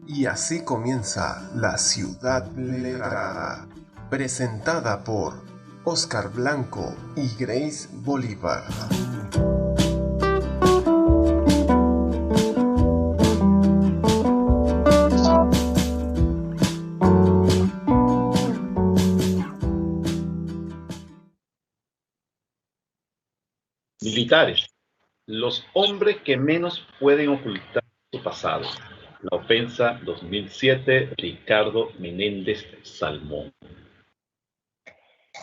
Y así comienza La Ciudad Letrada, presentada por Oscar Blanco y Grace Bolívar. Militares, los hombres que menos pueden ocultar su pasado. La ofensa 2007, Ricardo Menéndez Salmón.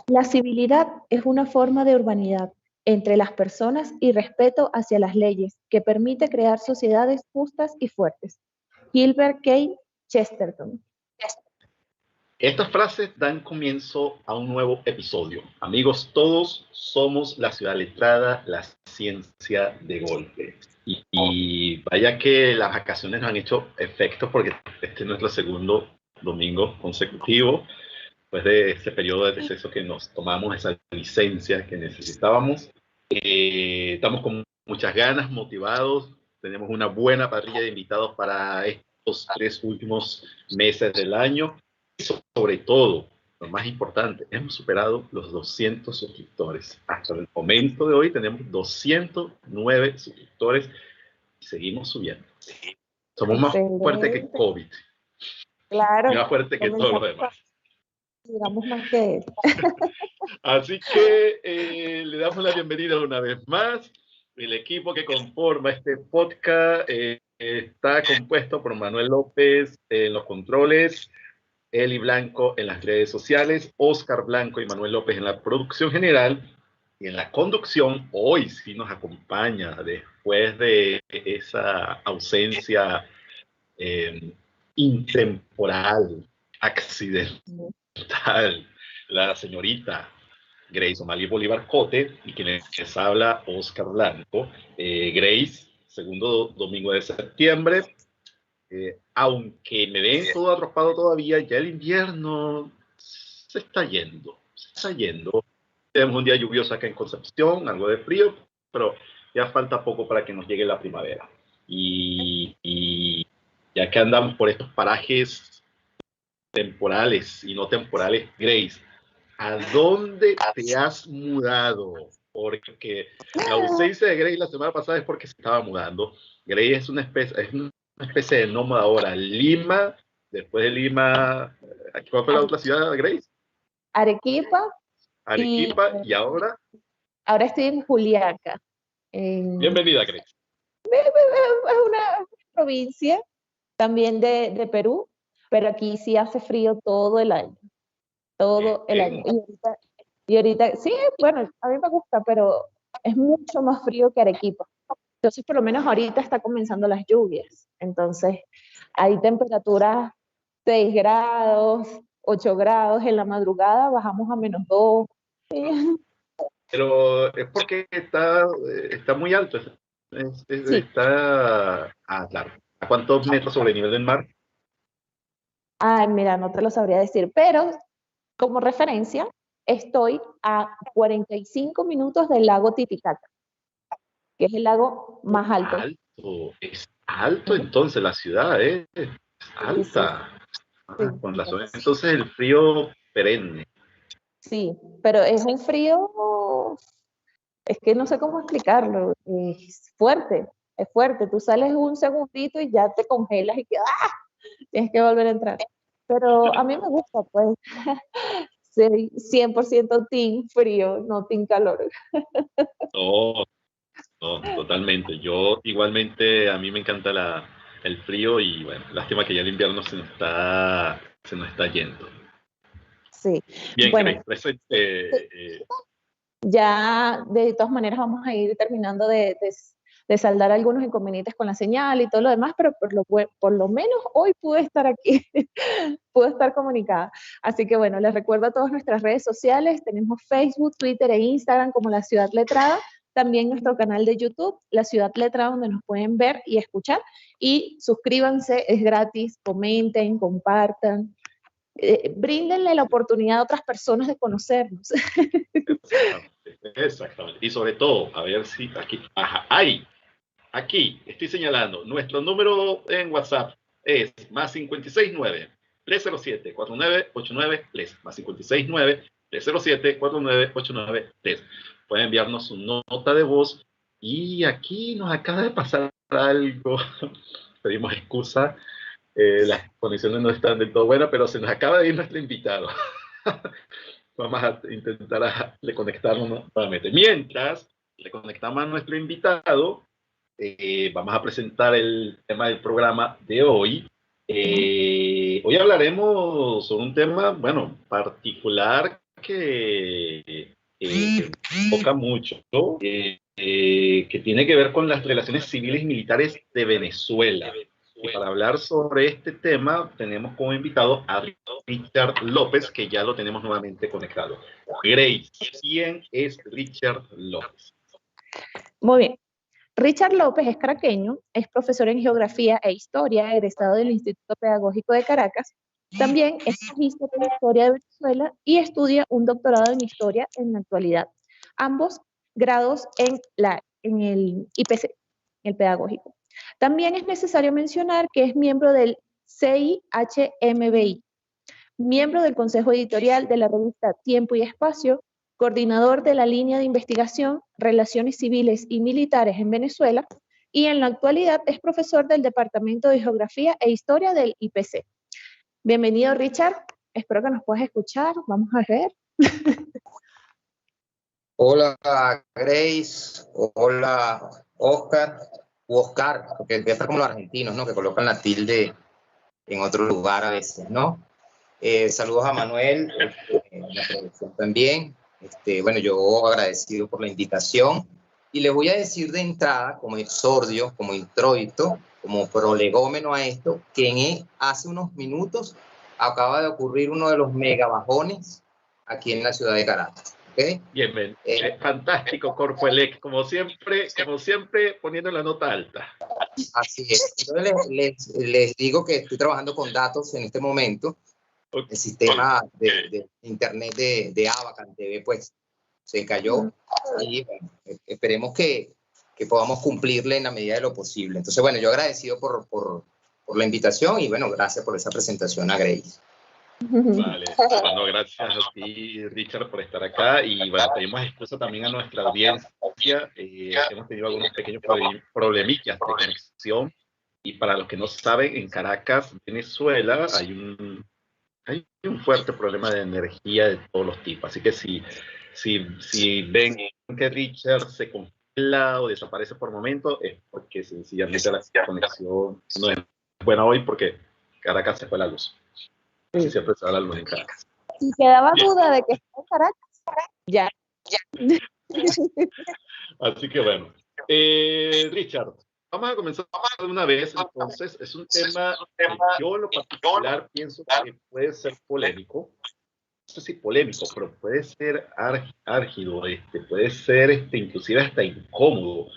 La civilidad es una forma de urbanidad entre las personas y respeto hacia las leyes que permite crear sociedades justas y fuertes. Gilbert K. Chesterton. Estas frases dan comienzo a un nuevo episodio. Amigos, todos somos La Ciudad Letrada, la ciencia de golpe. Y vaya que las vacaciones nos han hecho efecto porque este es nuestro segundo domingo consecutivo, después de ese periodo de receso que nos tomamos, esa licencia que necesitábamos. Estamos con muchas ganas, motivados. Tenemos una buena parrilla de invitados para estos 3 últimos meses del año. Sobre todo, lo más importante, hemos superado los 200 suscriptores. Hasta el momento de hoy tenemos 209 suscriptores y seguimos subiendo. Somos más fuertes que COVID. Claro. Y más fuertes que todo lo demás. Digamos más que eso. Así que le damos la bienvenida una vez más. El equipo que conforma este podcast está compuesto por Manuel López en los controles, Eli Blanco en las redes sociales, Oscar Blanco y Manuel López en la producción general, y en la conducción hoy sí nos acompaña después de esa ausencia intemporal, accidental, la señorita Grace O'Malley Bolívar Cote, y quien les habla, Oscar Blanco. Grace, segundo domingo de septiembre. Aunque me ven todo arropado todavía, ya el invierno se está yendo. Tenemos un día lluvioso acá en Concepción, algo de frío, pero ya falta poco para que nos llegue la primavera. Y ya que andamos por estos parajes temporales y no temporales, Grace, ¿a dónde te has mudado? Porque la ausencia de Grace la semana pasada es porque se estaba mudando. Grace es una especie de nómada ahora. Lima, después de Lima, ¿cuál fue la otra ciudad, Grace? Arequipa. Y ahora. Ahora estoy en Juliaca. Bienvenida, Grace. Es una provincia también de Perú, pero aquí sí hace frío todo el año. Todo el año. Y ahorita, sí, bueno, a mí me gusta, pero es mucho más frío que Arequipa. Entonces, por lo menos ahorita está comenzando las lluvias. Entonces, hay temperaturas 6 grados, 8 grados. En la madrugada bajamos a -2. Pero es porque está muy alto. Sí. Está, claro. ¿A cuántos metros sobre el nivel del mar? Mira, no te lo sabría decir, pero como referencia, estoy a 45 minutos del lago Titicaca, que es el lago más alto. Es alto entonces la ciudad, es alta. Sí. Con razón. Entonces el frío perenne. Sí, pero es un frío, es que no sé cómo explicarlo, es fuerte. Tú sales un segundito y ya te congelas y tienes que volver a entrar. Pero a mí me gusta, pues, soy 100% team frío, no team calor. No, totalmente. Yo igualmente, a mí me encanta el frío y bueno, lástima que ya el invierno se nos está yendo. Sí. Bien, bueno, presente. Ya de todas maneras vamos a ir terminando de saldar algunos inconvenientes con la señal y todo lo demás, pero por lo menos hoy pude estar aquí, pude estar comunicada. Así que bueno, les recuerdo a todas nuestras redes sociales, tenemos Facebook, Twitter e Instagram como La Ciudad Letrada, también nuestro canal de YouTube, La Ciudad Letrada, donde nos pueden ver y escuchar, y suscríbanse, es gratis, comenten, compartan, bríndenle la oportunidad a otras personas de conocernos. Exactamente. Y sobre todo, a ver si aquí hay aquí estoy señalando, nuestro número en WhatsApp es más 569-307-4989-3, más 569-307-4989-3. Pueden enviarnos su nota de voz y aquí nos acaba de pasar algo. Pedimos excusa, las condiciones no están del todo buenas, pero se nos acaba de ir nuestro invitado. Vamos a intentar le conectarnos nuevamente. Mientras le conectamos a nuestro invitado, vamos a presentar el tema del programa de hoy. Hoy hablaremos sobre un tema, bueno, particular que toca mucho, que tiene que ver con las relaciones civiles y militares de Venezuela. Y para hablar sobre este tema tenemos como invitado a Richard López, que ya lo tenemos nuevamente conectado. Grace, ¿quién es Richard López? Muy bien. Richard López es caraqueño, es profesor en Geografía e Historia, egresado del Instituto Pedagógico de Caracas. También es magíster en Historia de Venezuela y estudia un doctorado en Historia en la actualidad. Ambos grados en el IPC, el pedagógico. También es necesario mencionar que es miembro del CIHMBI, miembro del Consejo Editorial de la revista Tiempo y Espacio, coordinador de la línea de investigación Relaciones Civiles y Militares en Venezuela, y en la actualidad es profesor del Departamento de Geografía e Historia del IPC. Bienvenido, Richard. Espero que nos puedas escuchar. Vamos a ver. Hola, Grace. Hola, Oscar. Oscar, porque ya está como los argentinos, ¿no? Que colocan la tilde en otro lugar a veces, ¿no? Saludos a Manuel, en la producción también. Bueno, yo agradecido por la invitación. Y les voy a decir de entrada, como exordio, como introito, como prolegómeno a esto, que hace unos minutos acaba de ocurrir uno de los megabajones aquí en la ciudad de Caracas. ¿Okay? Bien, fantástico, Corpo Elec, como siempre, poniendo la nota alta. Así es. Entonces les digo que estoy trabajando con datos en este momento. Okay. El sistema de internet de Abacan TV, pues, se cayó. Y bueno, esperemos que podamos cumplirle en la medida de lo posible. Entonces, bueno, yo agradecido por la invitación y, bueno, gracias por esa presentación a Grace. Vale, bueno, gracias a ti, Richard, por estar acá y bueno, pedimos excusa también a nuestra audiencia. Hemos tenido algunos pequeños problemillas de conexión y para los que no saben, en Caracas, Venezuela, hay un fuerte problema de energía de todos los tipos. Así que si ven que Richard se congela o desaparece por momento, es porque sencillamente la conexión no es buena hoy porque Caracas se fue la luz. Sí, siempre se habla en Caracas. Si quedaba duda de que está en Caracas, ya. Así que bueno. Richard, vamos a comenzar de una vez. Entonces, es un tema que yo en lo particular pienso que puede ser polémico. No sé si polémico, pero puede ser álgido, puede ser inclusive hasta incómodo.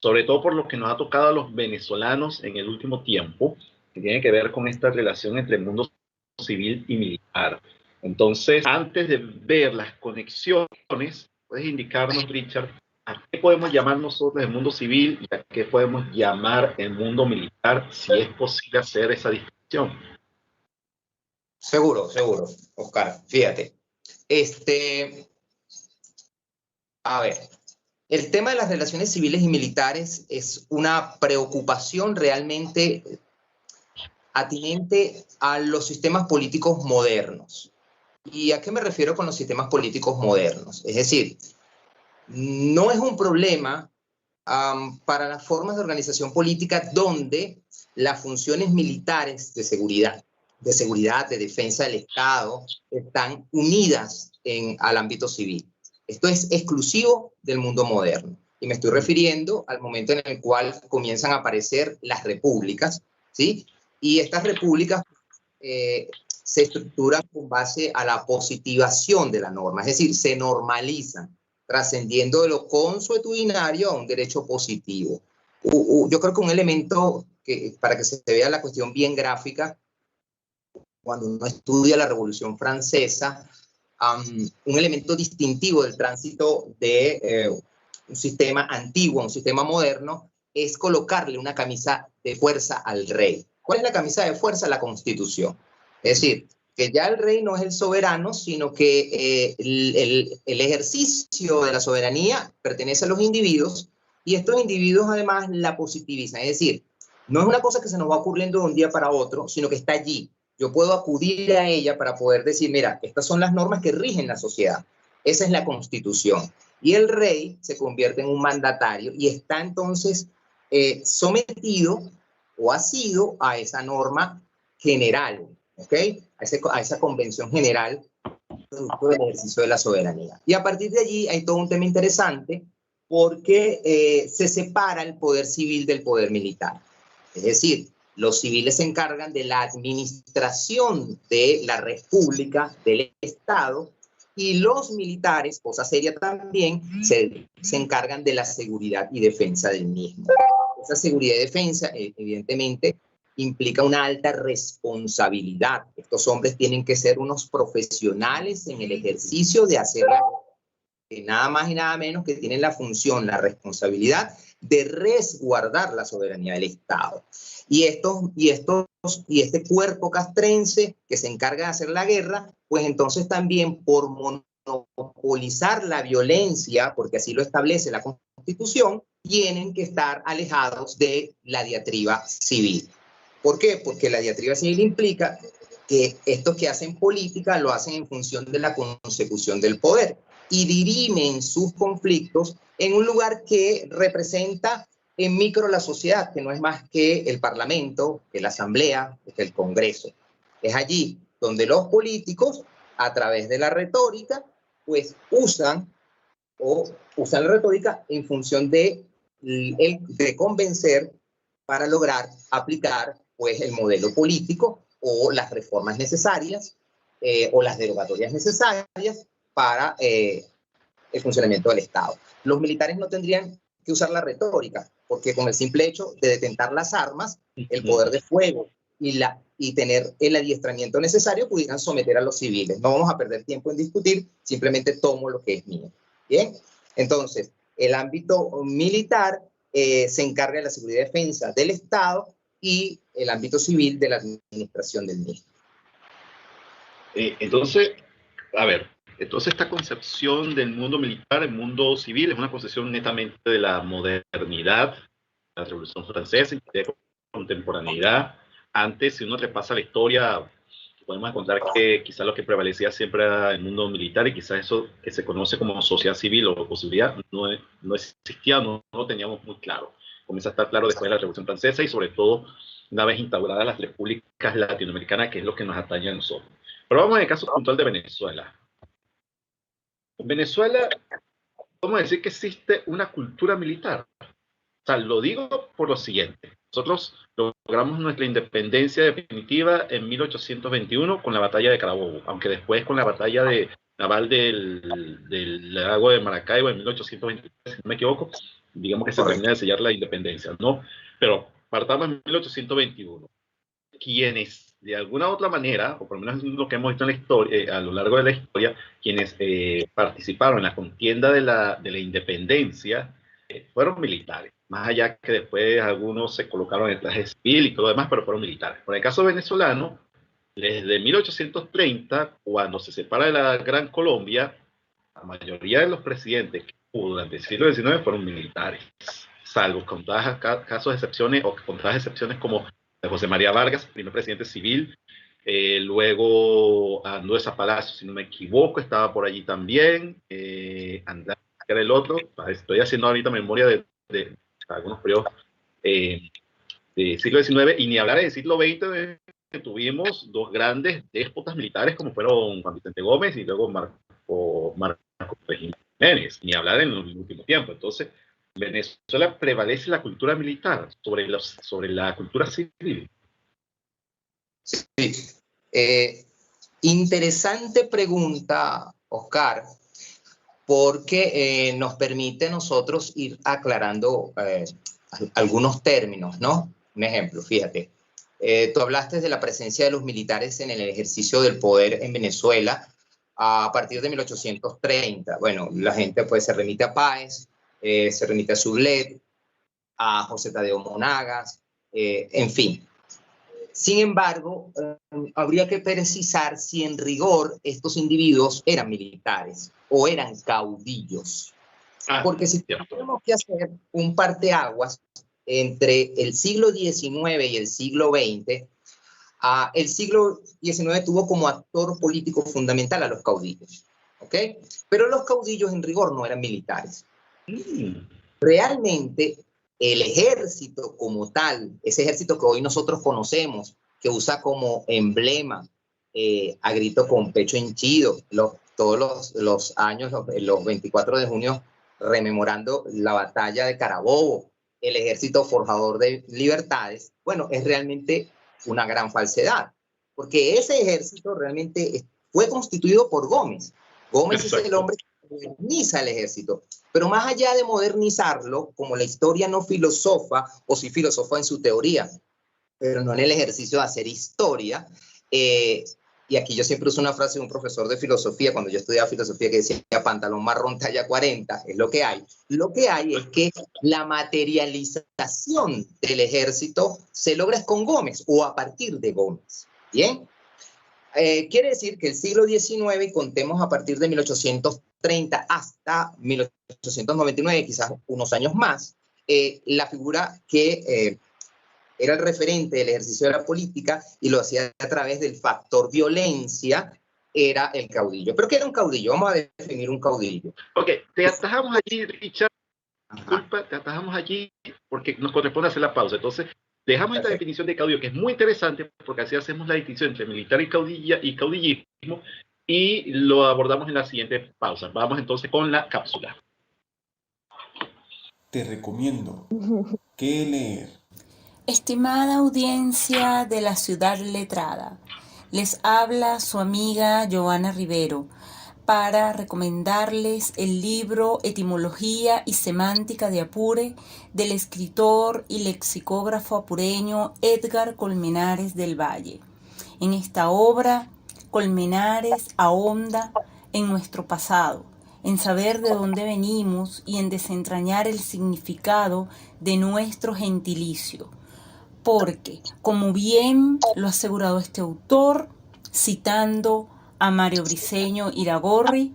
Sobre todo por lo que nos ha tocado a los venezolanos en el último tiempo, que tiene que ver con esta relación entre el mundo civil y militar. Entonces, antes de ver las conexiones, puedes indicarnos, Richard, a qué podemos llamar nosotros el mundo civil y a qué podemos llamar el mundo militar, si es posible hacer esa distinción. Seguro, Oscar. Fíjate. A ver, el tema de las relaciones civiles y militares es una preocupación realmente atinente a los sistemas políticos modernos. ¿Y a qué me refiero con los sistemas políticos modernos? Es decir, no es un problema para las formas de organización política donde las funciones militares de seguridad, de defensa del Estado, están unidas al ámbito civil. Esto es exclusivo del mundo moderno. Y me estoy refiriendo al momento en el cual comienzan a aparecer las repúblicas, ¿sí? Y estas repúblicas se estructuran con base a la positivación de la norma, es decir, se normalizan, trascendiendo de lo consuetudinario a un derecho positivo. Yo creo que un elemento para que se vea la cuestión bien gráfica, cuando uno estudia la Revolución Francesa, un elemento distintivo del tránsito de un sistema antiguo a un sistema moderno es colocarle una camisa de fuerza al rey. ¿Cuál es la camisa de fuerza? La Constitución. Es decir, que ya el rey no es el soberano, sino que el ejercicio de la soberanía pertenece a los individuos, y estos individuos además la positivizan. Es decir, no es una cosa que se nos va ocurriendo de un día para otro, sino que está allí. Yo puedo acudir a ella para poder decir, mira, estas son las normas que rigen la sociedad. Esa es la Constitución. Y el rey se convierte en un mandatario y está entonces sometido o ha sido a esa norma general, ¿ok? A esa convención general producto del ejercicio de la soberanía. Y a partir de allí hay todo un tema interesante porque se separa el poder civil del poder militar. Es decir, los civiles se encargan de la administración de la república, del Estado, y los militares, cosa seria también, se encargan de la seguridad y defensa del mismo. Esa seguridad y defensa, evidentemente, implica una alta responsabilidad. Estos hombres tienen que ser unos profesionales en el ejercicio de hacer nada más y nada menos que tienen la función, la responsabilidad de resguardar la soberanía del Estado. Y este cuerpo castrense que se encarga de hacer la guerra, pues entonces también por monopolizar la violencia, porque así lo establece la Constitución, tienen que estar alejados de la diatriba civil. ¿Por qué? Porque la diatriba civil implica que estos que hacen política lo hacen en función de la consecución del poder y dirimen sus conflictos en un lugar que representa en micro la sociedad, que no es más que el Parlamento, que la Asamblea, que el Congreso. Es allí donde los políticos, a través de la retórica, pues usan la retórica en función de convencer para lograr aplicar pues el modelo político o las reformas necesarias o las derogatorias necesarias para el funcionamiento del Estado. Los militares no tendrían que usar la retórica, porque con el simple hecho de detentar las armas, el poder de fuego y tener el adiestramiento necesario, pudieran someter a los civiles. No vamos a perder tiempo en discutir, simplemente tomo lo que es mío. Bien, entonces, el ámbito militar se encarga de la seguridad y defensa del Estado y el ámbito civil de la administración del mismo. Entonces, a ver, entonces esta concepción del mundo militar, el mundo civil, es una concepción netamente de la modernidad, la Revolución Francesa, de contemporaneidad. Antes, si uno repasa la historia, podemos encontrar que quizás lo que prevalecía siempre era el mundo militar, y quizás eso que se conoce como sociedad civil o posibilidad no existía, no lo teníamos muy claro. Comienza a estar claro después de la Revolución Francesa y sobre todo una vez instauradas las repúblicas latinoamericanas, que es lo que nos atañe a nosotros. Pero vamos al caso puntual de Venezuela. En Venezuela, podemos decir que existe una cultura militar. O sea, lo digo por lo siguiente. Nosotros logramos nuestra independencia definitiva en 1821 con la batalla de Carabobo, aunque después con la batalla naval del lago de Maracaibo en 1823, si no me equivoco, digamos que se termina de sellar la independencia, ¿no? Pero partamos en 1821. Quienes, de alguna u otra manera, o por lo menos lo que hemos visto en la historia, a lo largo de la historia, quienes participaron en la contienda de la independencia, fueron militares. Más allá que después algunos se colocaron en el traje civil y todo lo demás, pero fueron militares. Por el caso venezolano, desde 1830, cuando se separa de la Gran Colombia, la mayoría de los presidentes que hubo durante el siglo XIX fueron militares, salvo contadas casos de excepciones, o contadas excepciones como José María Vargas, primer presidente civil, luego Andrés Palacio, si no me equivoco, estaba por allí también, Andrés, que era el otro. Estoy haciendo ahorita memoria de algunos periodos del siglo XIX, y ni hablar del siglo XX, que tuvimos dos grandes déspotas militares como fueron Juan Vicente Gómez y luego Marco Jiménez, ni hablar en el último tiempo. Entonces, en Venezuela prevalece la cultura militar sobre la cultura civil. Sí. Interesante pregunta, Oscar, porque nos permite a nosotros ir aclarando algunos términos, ¿no? Un ejemplo, fíjate. Tú hablaste de la presencia de los militares en el ejercicio del poder en Venezuela a partir de 1830. Bueno, la gente pues se remite a Páez, se remite a Sublette, a José Tadeo Monagas, en fin. Sin embargo, habría que precisar si en rigor estos individuos eran militares o eran caudillos. Porque si tenemos que hacer un parteaguas entre el siglo XIX y el siglo XX, el siglo XIX tuvo como actor político fundamental a los caudillos, ¿ok? Pero los caudillos en rigor no eran militares. Realmente el ejército como tal, ese ejército que hoy nosotros conocemos, que usa como emblema a grito con pecho henchido, todos los años, los 24 de junio, rememorando la batalla de Carabobo, el ejército forjador de libertades, bueno, es realmente una gran falsedad, porque ese ejército realmente fue constituido por Gómez. Gómez es el hombre que moderniza el ejército, pero más allá de modernizarlo, como la historia no filosofa, o sí filosofa en su teoría, pero no en el ejercicio de hacer historia, y aquí yo siempre uso una frase de un profesor de filosofía, cuando yo estudiaba filosofía, que decía, pantalón marrón talla 40, es lo que hay. Lo que hay es que la materialización del ejército se logra con Gómez, o a partir de Gómez, ¿bien? Quiere decir que el siglo XIX, contemos a partir de 1830 hasta 1899, quizás unos años más, la figura que era el referente del ejercicio de la política y lo hacía a través del factor violencia, era el caudillo. ¿Pero qué era un caudillo? Vamos a definir un caudillo. Ok, te atajamos allí, Richard. Disculpa, te atajamos allí porque nos corresponde hacer la pausa. Entonces, dejamos esta definición de caudillo, que es muy interesante porque así hacemos la distinción entre militar y caudillismo, y lo abordamos en la siguiente pausa. Vamos entonces con la cápsula. Te recomiendo qué leer. Estimada audiencia de la Ciudad Letrada, les habla su amiga Joana Rivero para recomendarles el libro Etimología y Semántica de Apure del escritor y lexicógrafo apureño Edgar Colmenares del Valle. En esta obra, Colmenares ahonda en nuestro pasado, en saber de dónde venimos y en desentrañar el significado de nuestro gentilicio. Porque, como bien lo ha asegurado este autor, citando a Mario Briceño Iragorri,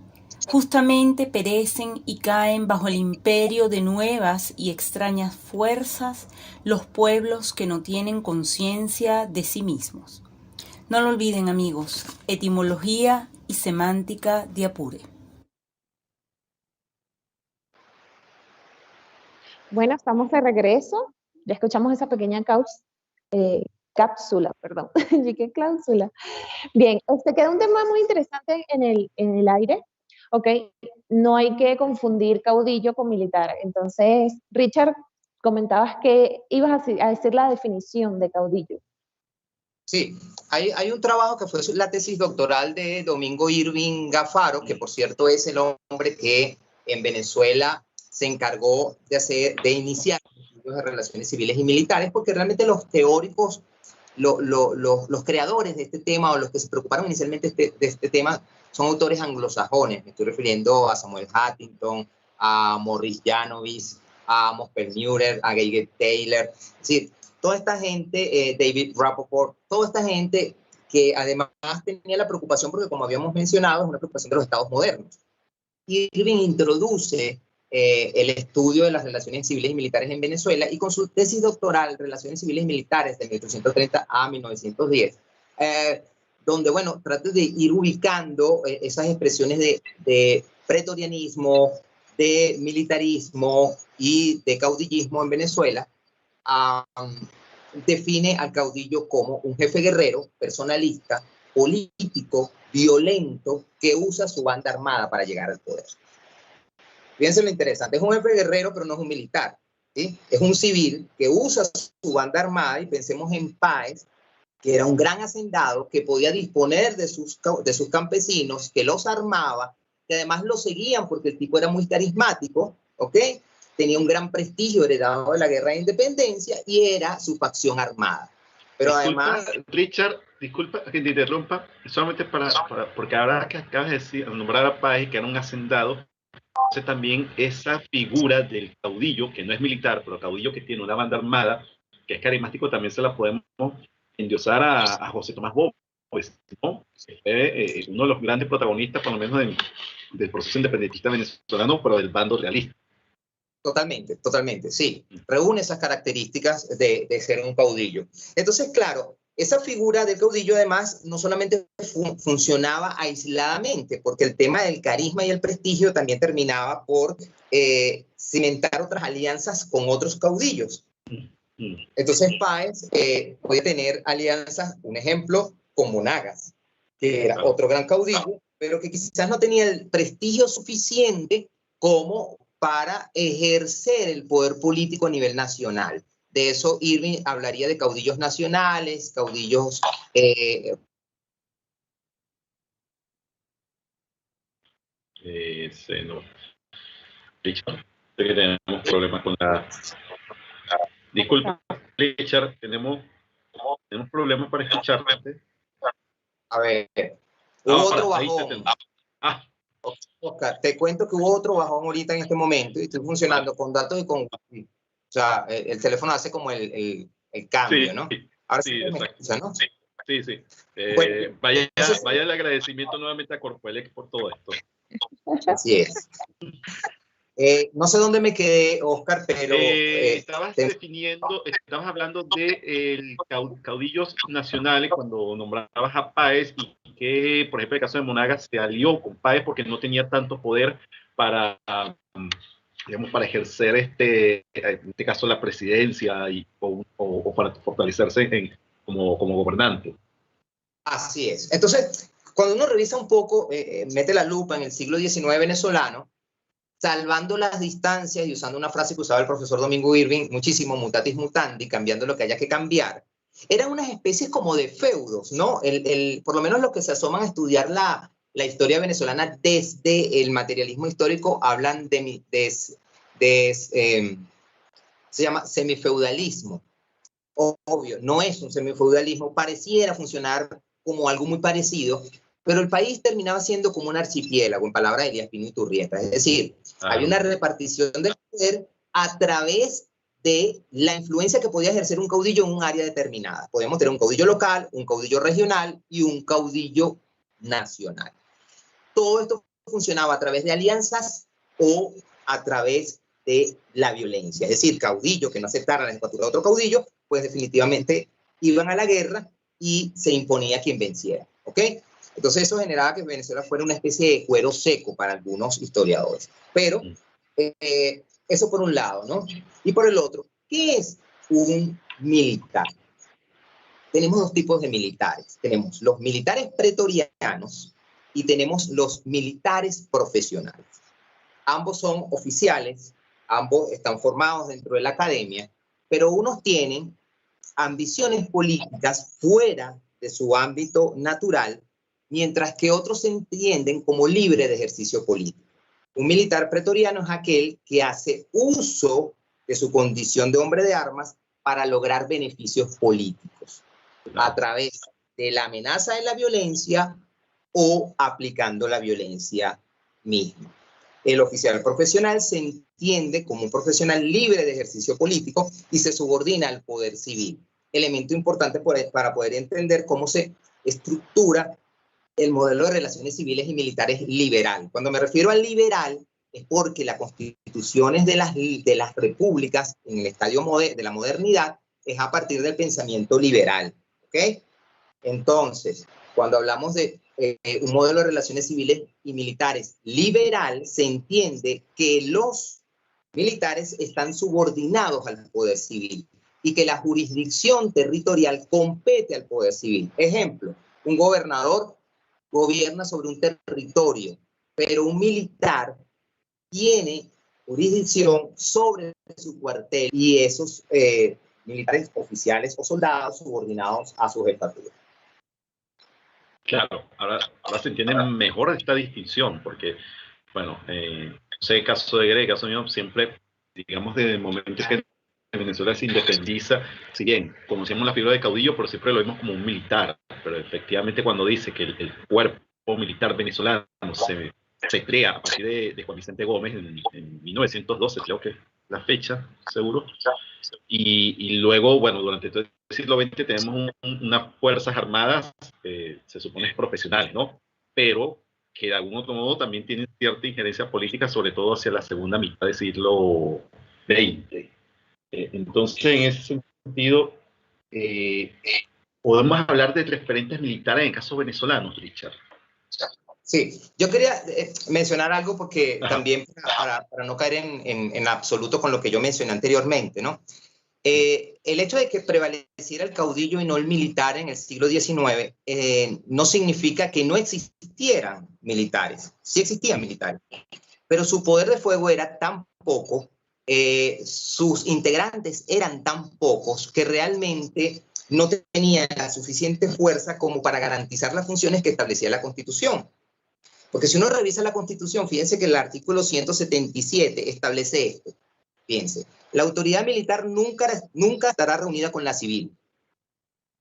justamente perecen y caen bajo el imperio de nuevas y extrañas fuerzas los pueblos que no tienen conciencia de sí mismos. No lo olviden, amigos, Etimología y Semántica de Apure. Bueno, estamos de regreso. Ya escuchamos esa pequeña cápsula, perdón. ¿Y qué cláusula? Bien, queda un tema muy interesante en el aire, ¿ok? No hay que confundir caudillo con militar. Entonces, Richard, comentabas que ibas a decir la definición de caudillo. Sí, hay un trabajo que fue la tesis doctoral de Domingo Irving Gafaro, que por cierto es el hombre que en Venezuela se encargó de iniciar estudios de relaciones civiles y militares, porque realmente los teóricos, los creadores de este tema o los que se preocuparon inicialmente de este tema son autores anglosajones. Me estoy refiriendo a Samuel Huntington, a Morris Janovis, a Amos Perlmutter, a Geiger Taylor. Es decir, toda esta gente, David Rappaport, toda esta gente que además tenía la preocupación, porque como habíamos mencionado, es una preocupación de los estados modernos. Irving introduce el estudio de las relaciones civiles y militares en Venezuela, y con su tesis doctoral, Relaciones Civiles y Militares, de 1830 a 1910, donde, bueno, trata de ir ubicando esas expresiones de pretorianismo, de militarismo y de caudillismo en Venezuela. Define al caudillo como un jefe guerrero, personalista, político, violento, que usa su banda armada para llegar al poder. Fíjense lo interesante, es un jefe guerrero, pero no es un militar, ¿sí? Es un civil que usa su banda armada, y pensemos en Páez, que era un gran hacendado, que podía disponer de sus campesinos, que los armaba, que además lo seguían porque el tipo era muy carismático, ¿ok? Tenía un gran prestigio heredado de la Guerra de Independencia y era su facción armada. Pero además... Richard, disculpa que te interrumpa, solamente porque ahora que acabas de nombrar a Páez, que era un hacendado, entonces también esa figura del caudillo, que no es militar, pero caudillo que tiene una banda armada, que es carismático, también se la podemos endiosar a José Tomás Bópez, ¿no? Uno de los grandes protagonistas, por lo menos del proceso independentista venezolano, pero del bando realista. Totalmente, totalmente, sí. Reúne esas características de ser un caudillo. Entonces, claro, esa figura del caudillo además no solamente funcionaba aisladamente, porque el tema del carisma y el prestigio también terminaba por cimentar otras alianzas con otros caudillos. Entonces Páez puede tener alianzas, un ejemplo, con Monagas, que era otro gran caudillo, pero que quizás no tenía el prestigio suficiente como para ejercer el poder político a nivel nacional. De eso Irving hablaría de caudillos nacionales, caudillos... No. Richard, sé que tenemos problemas con la... Disculpa, Richard, tenemos problemas para escucharte. A ver, hubo otro bajón. Oscar, te cuento que hubo otro bajón ahorita en este momento y estoy funcionando con datos y con... O sea, el teléfono hace como el cambio, sí, ¿no? Ahora sí, sí me escucha, ¿no? Sí. Bueno, vaya el agradecimiento nuevamente a Corpoelec por todo esto. Así es. No sé dónde me quedé, Oscar, pero... estabas hablando de caudillos nacionales cuando nombrabas a Páez y que, por ejemplo, el caso de Monagas se alió con Páez porque no tenía tanto poder para, digamos, para ejercer en este caso la presidencia o para fortalecerse como gobernante. Así es. Entonces, cuando uno revisa un poco, mete la lupa en el siglo XIX venezolano, salvando las distancias y usando una frase que usaba el profesor Domingo Irving, muchísimo mutatis mutandi, cambiando lo que haya que cambiar, eran unas especies como de feudos, ¿no? Por lo menos los que se asoman a estudiar la historia venezolana desde el materialismo histórico hablan se llama semifeudalismo. Obvio, no es un semifeudalismo, pareciera funcionar como algo muy parecido, pero el país terminaba siendo como un archipiélago, en palabras de Elías Pino Iturrieta. Es decir, había una repartición del poder a través de la influencia que podía ejercer un caudillo en un área determinada. Podíamos tener un caudillo local, un caudillo regional y un caudillo nacional. Todo esto funcionaba a través de alianzas o a través de la violencia. Es decir, caudillos que no aceptaran la jefatura de otro caudillo, pues definitivamente iban a la guerra y se imponía quien venciera. ¿Ok? Entonces eso generaba que Venezuela fuera una especie de cuero seco para algunos historiadores. Pero eso por un lado, ¿no? Y por el otro, ¿qué es un militar? Tenemos dos tipos de militares. Tenemos los militares pretorianos y tenemos los militares profesionales. Ambos son oficiales, ambos están formados dentro de la academia, pero unos tienen ambiciones políticas fuera de su ámbito natural, mientras que otros se entienden como libre de ejercicio político. Un militar pretoriano es aquel que hace uso de su condición de hombre de armas para lograr beneficios políticos a través de la amenaza de la violencia o aplicando la violencia misma. El oficial profesional se entiende como un profesional libre de ejercicio político y se subordina al poder civil. Elemento importante para poder entender cómo se estructura el modelo de relaciones civiles y militares liberal. Cuando me refiero al liberal, es porque las constituciones de las repúblicas en el estadio de la modernidad es a partir del pensamiento liberal. ¿Ok? Entonces, cuando hablamos de un modelo de relaciones civiles y militares liberal, se entiende que los militares están subordinados al poder civil y que la jurisdicción territorial compete al poder civil. Ejemplo, un gobernador gobierna sobre un territorio, pero un militar tiene jurisdicción sobre su cuartel y esos militares oficiales o soldados subordinados a su jefatura. Claro, ahora se entiende mejor esta distinción, porque, bueno, el caso de Grey, caso mío, siempre, digamos, desde el momento que Venezuela se independiza, si bien conocíamos la figura de caudillo, pero siempre lo vimos como un militar, pero efectivamente cuando dice que el cuerpo militar venezolano se se crea a partir de Juan Vicente Gómez en 1912, creo que es la fecha, seguro. Y luego, bueno, durante todo el siglo XX tenemos unas fuerzas armadas, se supone profesionales, ¿no? Pero que de algún otro modo también tienen cierta injerencia política, sobre todo hacia la segunda mitad del siglo XX. Entonces, en ese sentido, podemos hablar de referentes militares en casos venezolanos, Richard. Sí, yo quería mencionar algo porque también para no caer en absoluto con lo que yo mencioné anteriormente, ¿no? El hecho de que prevaleciera el caudillo y no el militar en el siglo XIX no significa que no existieran militares. Sí existían militares, pero su poder de fuego era tan poco, sus integrantes eran tan pocos que realmente no tenían la suficiente fuerza como para garantizar las funciones que establecía la Constitución. Porque si uno revisa la Constitución, fíjense que el artículo 177 establece esto. Fíjense, la autoridad militar nunca estará reunida con la civil.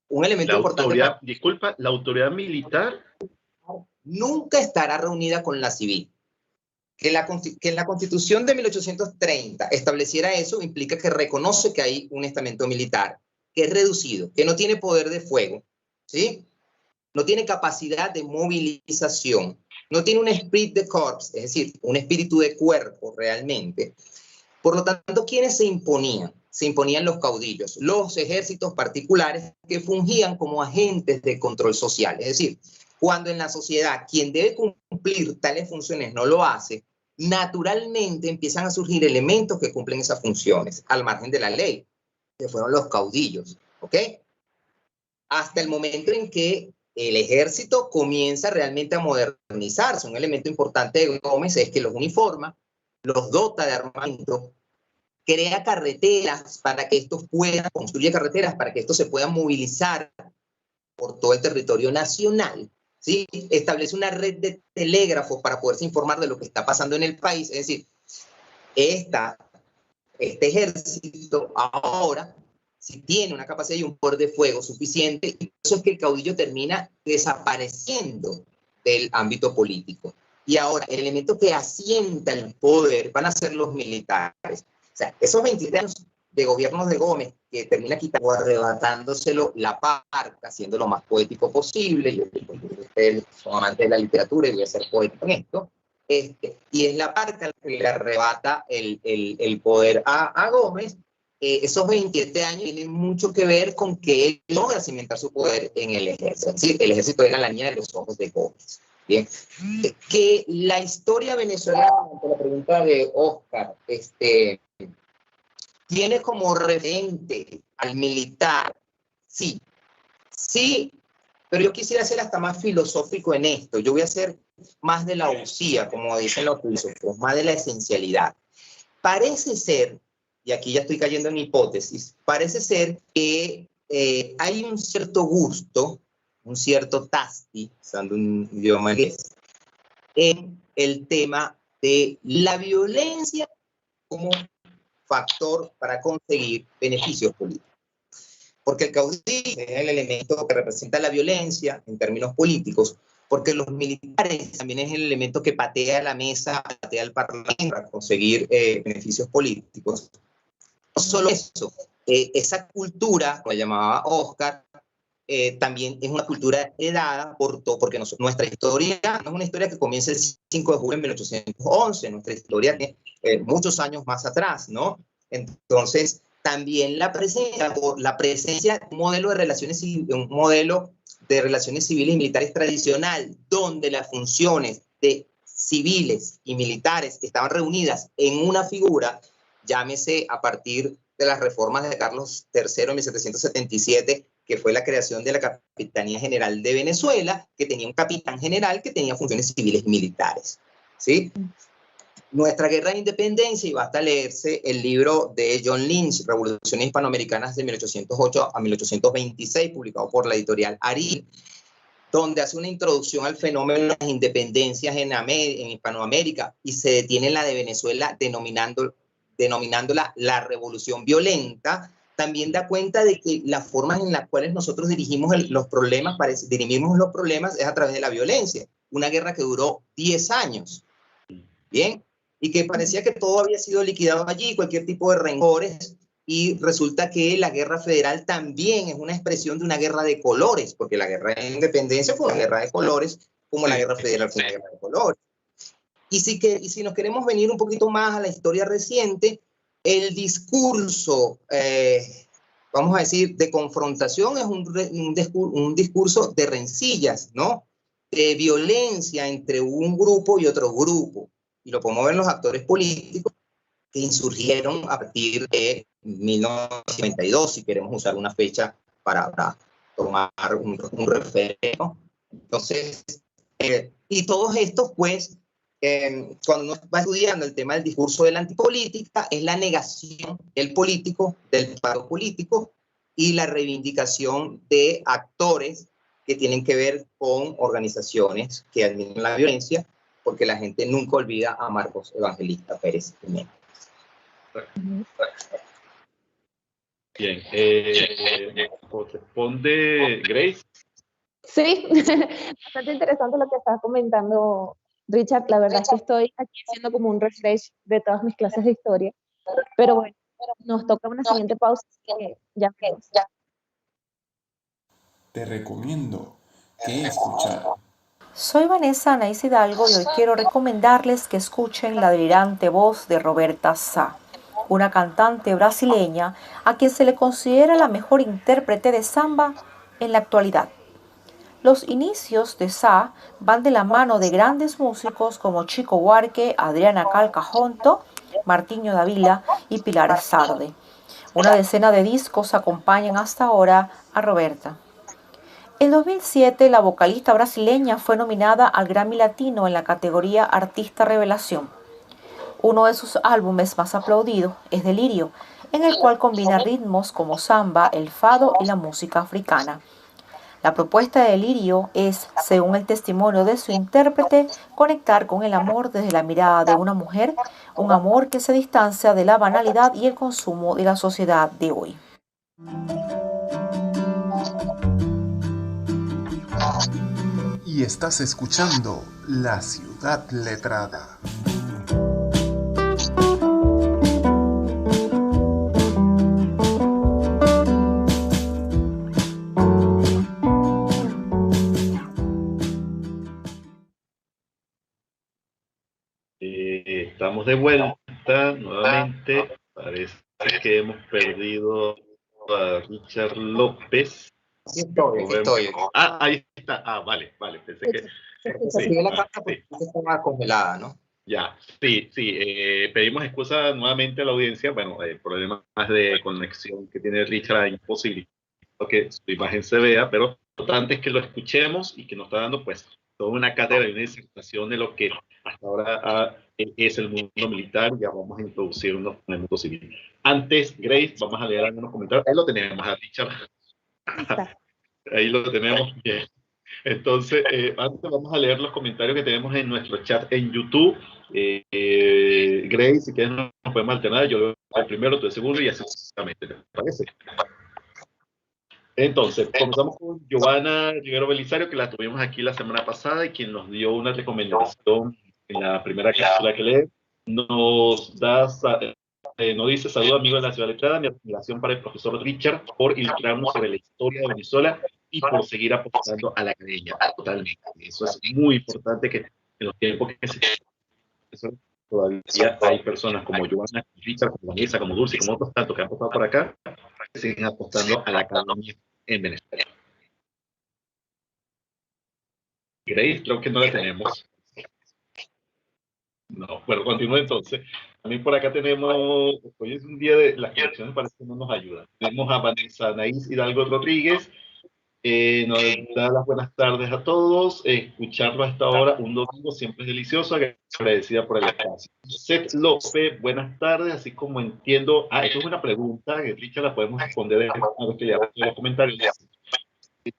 Un elemento importante. Disculpa, la autoridad militar nunca estará reunida con la civil. Que en la Constitución de 1830 estableciera eso implica que reconoce que hay un estamento militar, que es reducido, que no tiene poder de fuego, ¿sí? No tiene capacidad de movilización, no tiene un esprit de corps, es decir, un espíritu de cuerpo realmente. Por lo tanto, ¿quiénes se imponían? Se imponían los caudillos, los ejércitos particulares que fungían como agentes de control social. Es decir, cuando en la sociedad quien debe cumplir tales funciones no lo hace, naturalmente empiezan a surgir elementos que cumplen esas funciones al margen de la ley, que fueron los caudillos, ¿ok? Hasta el momento en que el ejército comienza realmente a modernizarse. Un elemento importante de Gómez es que los uniforma, los dota de armamento, crea carreteras para que estos puedan, construye carreteras para que estos se puedan movilizar por todo el territorio nacional, ¿sí? Establece una red de telégrafos para poderse informar de lo que está pasando en el país. Es decir, este ejército ahora si tiene una capacidad y un poder de fuego suficiente, y eso es que el caudillo termina desapareciendo del ámbito político. Y ahora, el elemento que asienta el poder van a ser los militares. O sea, esos 23 años de gobiernos de Gómez, que termina quitando o arrebatándoselo la parca, haciendo lo más poético posible. Yo soy amante de la literatura y voy a ser poético en esto. Y es la parca la que le arrebata el poder a Gómez. Esos 27 años tienen mucho que ver con que él logra cimentar su poder en el ejército. Es decir, el ejército era la niña de los ojos de Gómez. Bien. Que la historia venezolana, ante la pregunta de Oscar, tiene como referente al militar. Sí, pero yo quisiera ser hasta más filosófico en esto. Yo voy a ser más de la usía, como dicen los filósofos, más de la esencialidad. Parece ser, y aquí ya estoy cayendo en hipótesis, parece ser que hay un cierto gusto, un cierto tasti, usando un idioma inglés, en el tema de la violencia como factor para conseguir beneficios políticos. Porque el caudillo es el elemento que representa la violencia en términos políticos, porque los militares también es el elemento que patea la mesa, patea el parlamento para conseguir beneficios políticos. No solo eso, esa cultura, como la llamaba Oscar, también es una cultura heredada por todo, porque nuestra historia no es una historia que comienza el 5 de julio de 1811, nuestra historia tiene muchos años más atrás, ¿no? Entonces, también la presencia de un modelo de relaciones civiles y militares tradicional, donde las funciones de civiles y militares estaban reunidas en una figura, llámese a partir de las reformas de Carlos III en 1777, que fue la creación de la Capitanía General de Venezuela, que tenía un capitán general que tenía funciones civiles y militares, ¿sí? Nuestra guerra de independencia, y basta leerse el libro de John Lynch, Revoluciones Hispanoamericanas de 1808 a 1826, publicado por la editorial Ariel, donde hace una introducción al fenómeno de las independencias en Hispanoamérica y se detiene en la de Venezuela denominándola la revolución violenta. También da cuenta de que las formas en las cuales nosotros dirimimos los problemas es a través de la violencia. Una guerra que duró 10 años. ¿bien? Y que parecía que todo había sido liquidado allí, cualquier tipo de rencores, y resulta que la guerra federal también es una expresión de una guerra de colores, porque la guerra de independencia fue una guerra de colores, como la guerra federal fue una guerra de colores. Y si nos queremos venir un poquito más a la historia reciente, el discurso, vamos a decir, de confrontación es un discurso de rencillas, ¿no? De violencia entre un grupo y otro grupo. Y lo podemos ver en los actores políticos que insurgieron a partir de 1992, si queremos usar una fecha para tomar un referente. Entonces, y todos estos, pues, cuando uno va estudiando el tema del discurso de la antipolítica, es la negación del político, del paro político, y la reivindicación de actores que tienen que ver con organizaciones que admiran la violencia, porque la gente nunca olvida a Marcos Evangelista Pérez Jiménez. Bien, responde Grace. Sí, bastante interesante lo que estás comentando, Richard. La verdad es que estoy aquí haciendo como un refresh de todas mis clases de historia. Pero bueno, nos toca una siguiente pausa. Ya vemos. Te recomiendo que escuchar. Soy Vanessa Anaís Hidalgo y hoy quiero recomendarles que escuchen la delirante voz de Roberta Sá, una cantante brasileña a quien se le considera la mejor intérprete de samba en la actualidad. Los inicios de Sá van de la mano de grandes músicos como Chico Buarque, Adriana Calcajonto, Martinho da Vila y Pilar Sarde. Una decena de discos acompañan hasta ahora a Roberta. En 2007, la vocalista brasileña fue nominada al Grammy Latino en la categoría Artista Revelación. Uno de sus álbumes más aplaudidos es Delirio, en el cual combina ritmos como samba, el fado y la música africana. La propuesta de Delirio es, según el testimonio de su intérprete, conectar con el amor desde la mirada de una mujer, un amor que se distancia de la banalidad y el consumo de la sociedad de hoy. Y estás escuchando La Ciudad Letrada. Estamos de vuelta nuevamente. Parece que hemos perdido a Richard López. Aquí estoy. Ah, ahí está. Ah, vale. Pensé que... Sí, la carta estaba congelada, ¿no? Ya, sí. Pedimos excusa nuevamente a la audiencia. Bueno, problemas de conexión que tiene Richard, imposible que su imagen se vea, pero lo importante es que lo escuchemos y que nos está dando, pues, toda una cátedra y una disertación de lo que hasta ahora es el mundo militar. Ya vamos a introducirnos en el mundo civil. Antes, Grace, vamos a leer algunos comentarios. Ahí lo tenemos, a Richard. Ahí lo tenemos bien. Entonces, antes vamos a leer los comentarios que tenemos en nuestro chat en YouTube. Grace, si quieres nos podemos alternar. Yo leo el primero, tú el segundo y así sucesivamente. ¿Te parece? Entonces, comenzamos con Giovanna Rivero Belisario, que la tuvimos aquí la semana pasada y quien nos dio una recomendación en la primera cápsula que lee. Nos dice: saludos amigos de la Ciudad Letrada, mi admiración para el profesor Richard por ilustrarnos sobre la historia de Venezuela y por seguir apostando a la academia. Totalmente. Eso es muy importante, que en los tiempos que se todavía hay personas como Giovanna, como Richard, como Vanessa, como Dulce, como otros tantos que han apostado por acá, que siguen apostando a la academia en Venezuela. Grace, creo que no la tenemos. No, bueno, continúe entonces. También por acá tenemos, hoy es un día de las conexiones, parece que no nos ayudan. Tenemos a Vanessa Anaís Hidalgo Rodríguez, nos da las buenas tardes a todos. Escucharlo hasta ahora, un domingo, siempre es delicioso. Agradecida por el espacio. Seth López, buenas tardes. Así como entiendo, esto es una pregunta que Richard la podemos responder a los que ya en los comentarios.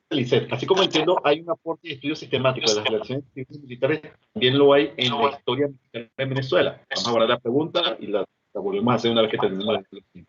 Lisette, así como entiendo, hay un aporte de estudio sistemático de las relaciones civiles y militares, también lo hay en la historia militar en Venezuela. Vamos a guardar la pregunta y la volvemos a hacer una vez que terminemos la explicación.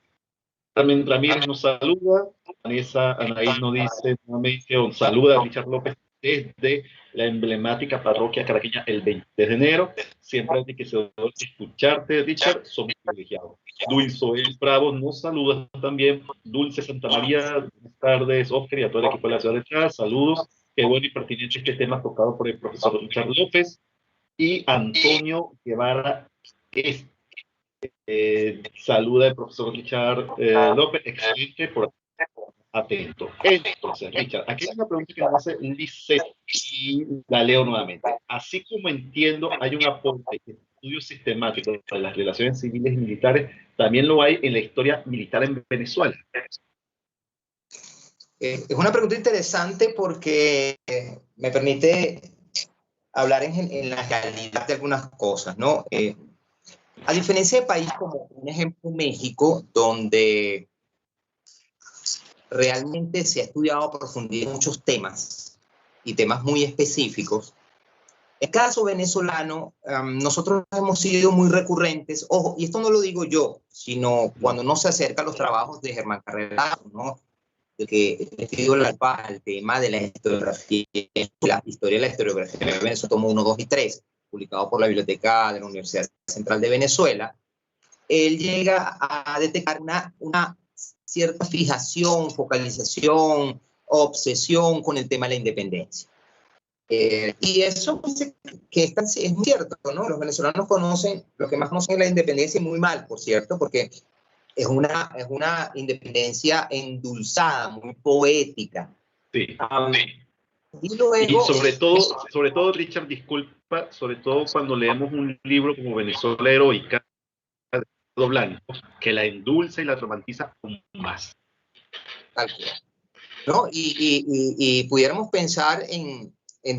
También Ramírez nos saluda. Vanessa Anaís nos dice nuevamente, saluda a Richard López desde la emblemática parroquia caraqueña el 23 de enero. Siempre enriquecedor escucharte, Richard. Somos privilegiados. Dulce Bravo nos saluda también. Dulce Santa María, buenas tardes, Oscar, y a todo el equipo de la ciudad de Letrada. Saludos. Qué bueno y pertinente este tema tocado por el profesor Richard López. Y Antonio Guevara saluda al profesor Richard López. Excelente, por atento. Entonces, Richard, aquí hay una pregunta que me hace Lisette y la leo nuevamente. Así como entiendo, hay un aporte de estudios sistemáticos de las relaciones civiles y militares, también lo hay en la historia militar en Venezuela. Es una pregunta interesante porque me permite hablar en la realidad de algunas cosas, ¿no? A diferencia de países como, un ejemplo, México, donde realmente se ha estudiado a profundidad muchos temas y temas muy específicos. En el caso venezolano, nosotros hemos sido muy recurrentes, ojo, y esto no lo digo yo, sino cuando no se acerca a los trabajos de Germán Carrera, ¿no? De que estudió el tema de la historiografía, la historia de la historiografía de Venezuela, tomo 1, 2 y 3, publicado por la Biblioteca de la Universidad Central de Venezuela. Él llega a detectar una cierta fijación, focalización, obsesión con el tema de la independencia. Y eso que es muy cierto, ¿no? Los venezolanos conocen, lo que más conocen es la independencia, y muy mal, por cierto, porque es una independencia endulzada, muy poética. Sí. Y luego, y sobre todo, Richard, disculpa, sobre todo cuando leemos un libro como Venezuela Heroica, Blanco, que la endulza y la romantiza aún más. Tal cual, ¿no? Y pudiéramos pensar en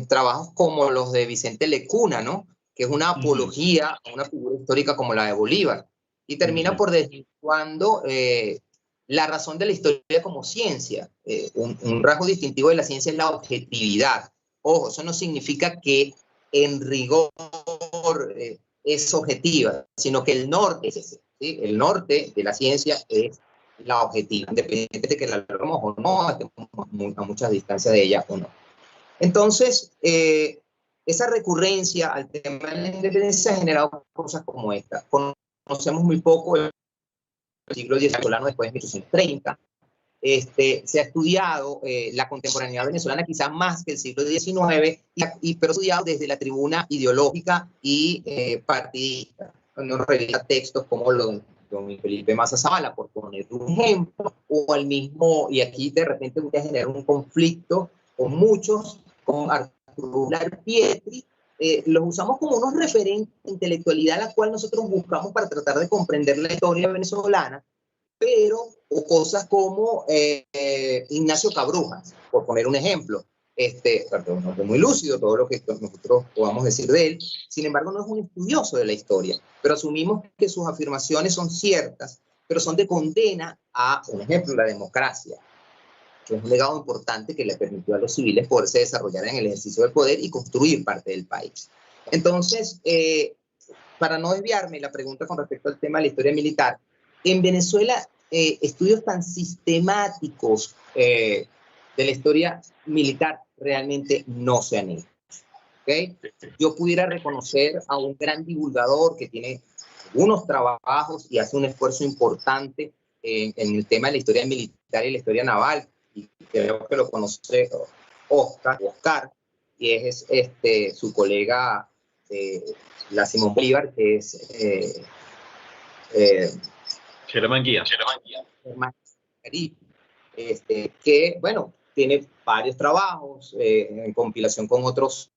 trabajos como los de Vicente Lecuna, ¿no? Que es una apología a una figura histórica como la de Bolívar, y termina por desvirtuando la razón de la historia como ciencia. Un rasgo distintivo de la ciencia es la objetividad. Ojo, eso no significa que en rigor es objetiva, sino que el norte es ese, ¿sí? El norte de la ciencia es la objetiva, independientemente de que la logremos o no, estemos a muchas distancias de ella o no. Entonces, esa recurrencia al tema de la independencia ha generado cosas como esta. Conocemos muy poco el siglo XIX venezolano después de 1830. Se ha estudiado la contemporaneidad venezolana quizás más que el siglo XIX, pero estudiado desde la tribuna ideológica y partidista. No revisa textos como los de don Felipe Maza Zavala, por poner un ejemplo, o el mismo, y aquí de repente voy a generar un conflicto con muchos, con Arturo Lar Pietri. Los usamos como unos referentes de intelectualidad a la cual nosotros buscamos para tratar de comprender la historia venezolana, o cosas como Ignacio Cabrujas, por poner un ejemplo. Perdón, no es muy lúcido todo lo que nosotros podamos decir de él, sin embargo no es un estudioso de la historia, pero asumimos que sus afirmaciones son ciertas, pero son de condena a, por ejemplo, la democracia, que es un legado importante que le permitió a los civiles poderse desarrollar en el ejercicio del poder y construir parte del país. Entonces, para no desviarme la pregunta con respecto al tema de la historia militar, en Venezuela estudios tan sistemáticos de la historia militar realmente no se han hecho. ¿Okay? Yo pudiera reconocer a un gran divulgador que tiene algunos trabajos y hace un esfuerzo importante en el tema de la historia militar y la historia naval, y creo que lo conoce Oscar, y es su colega la Simón Bolívar, que es Germán Guía. Que, bueno, tiene varios trabajos en compilación con otros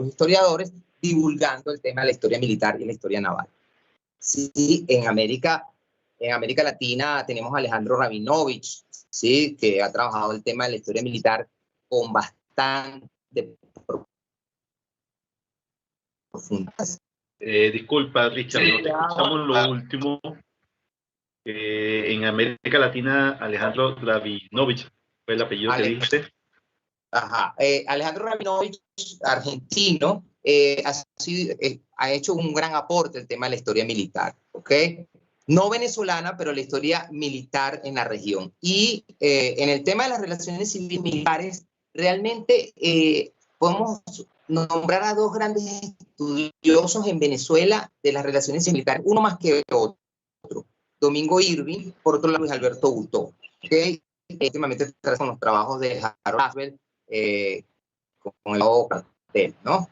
historiadores, divulgando el tema de la historia militar y la historia naval. Sí, en América Latina tenemos a Alejandro Rabinovich, ¿sí? Que ha trabajado el tema de la historia militar con bastante profundidad. Disculpa, Richard, no te escuchamos lo último. En América Latina, Alejandro Rabinovich fue el apellido que dijiste. Ajá. Alejandro Rabinovich, argentino, ha hecho un gran aporte al tema de la historia militar, ¿ok? No venezolana, pero la historia militar en la región. Y en el tema de las relaciones civiles militares, realmente podemos nombrar a dos grandes estudiosos en Venezuela de las relaciones militares, uno más que otro. Domingo Irving, por otro lado Luis Alberto Hutó, que últimamente con los trabajos de Harold Asbel, con el cartel, ¿no?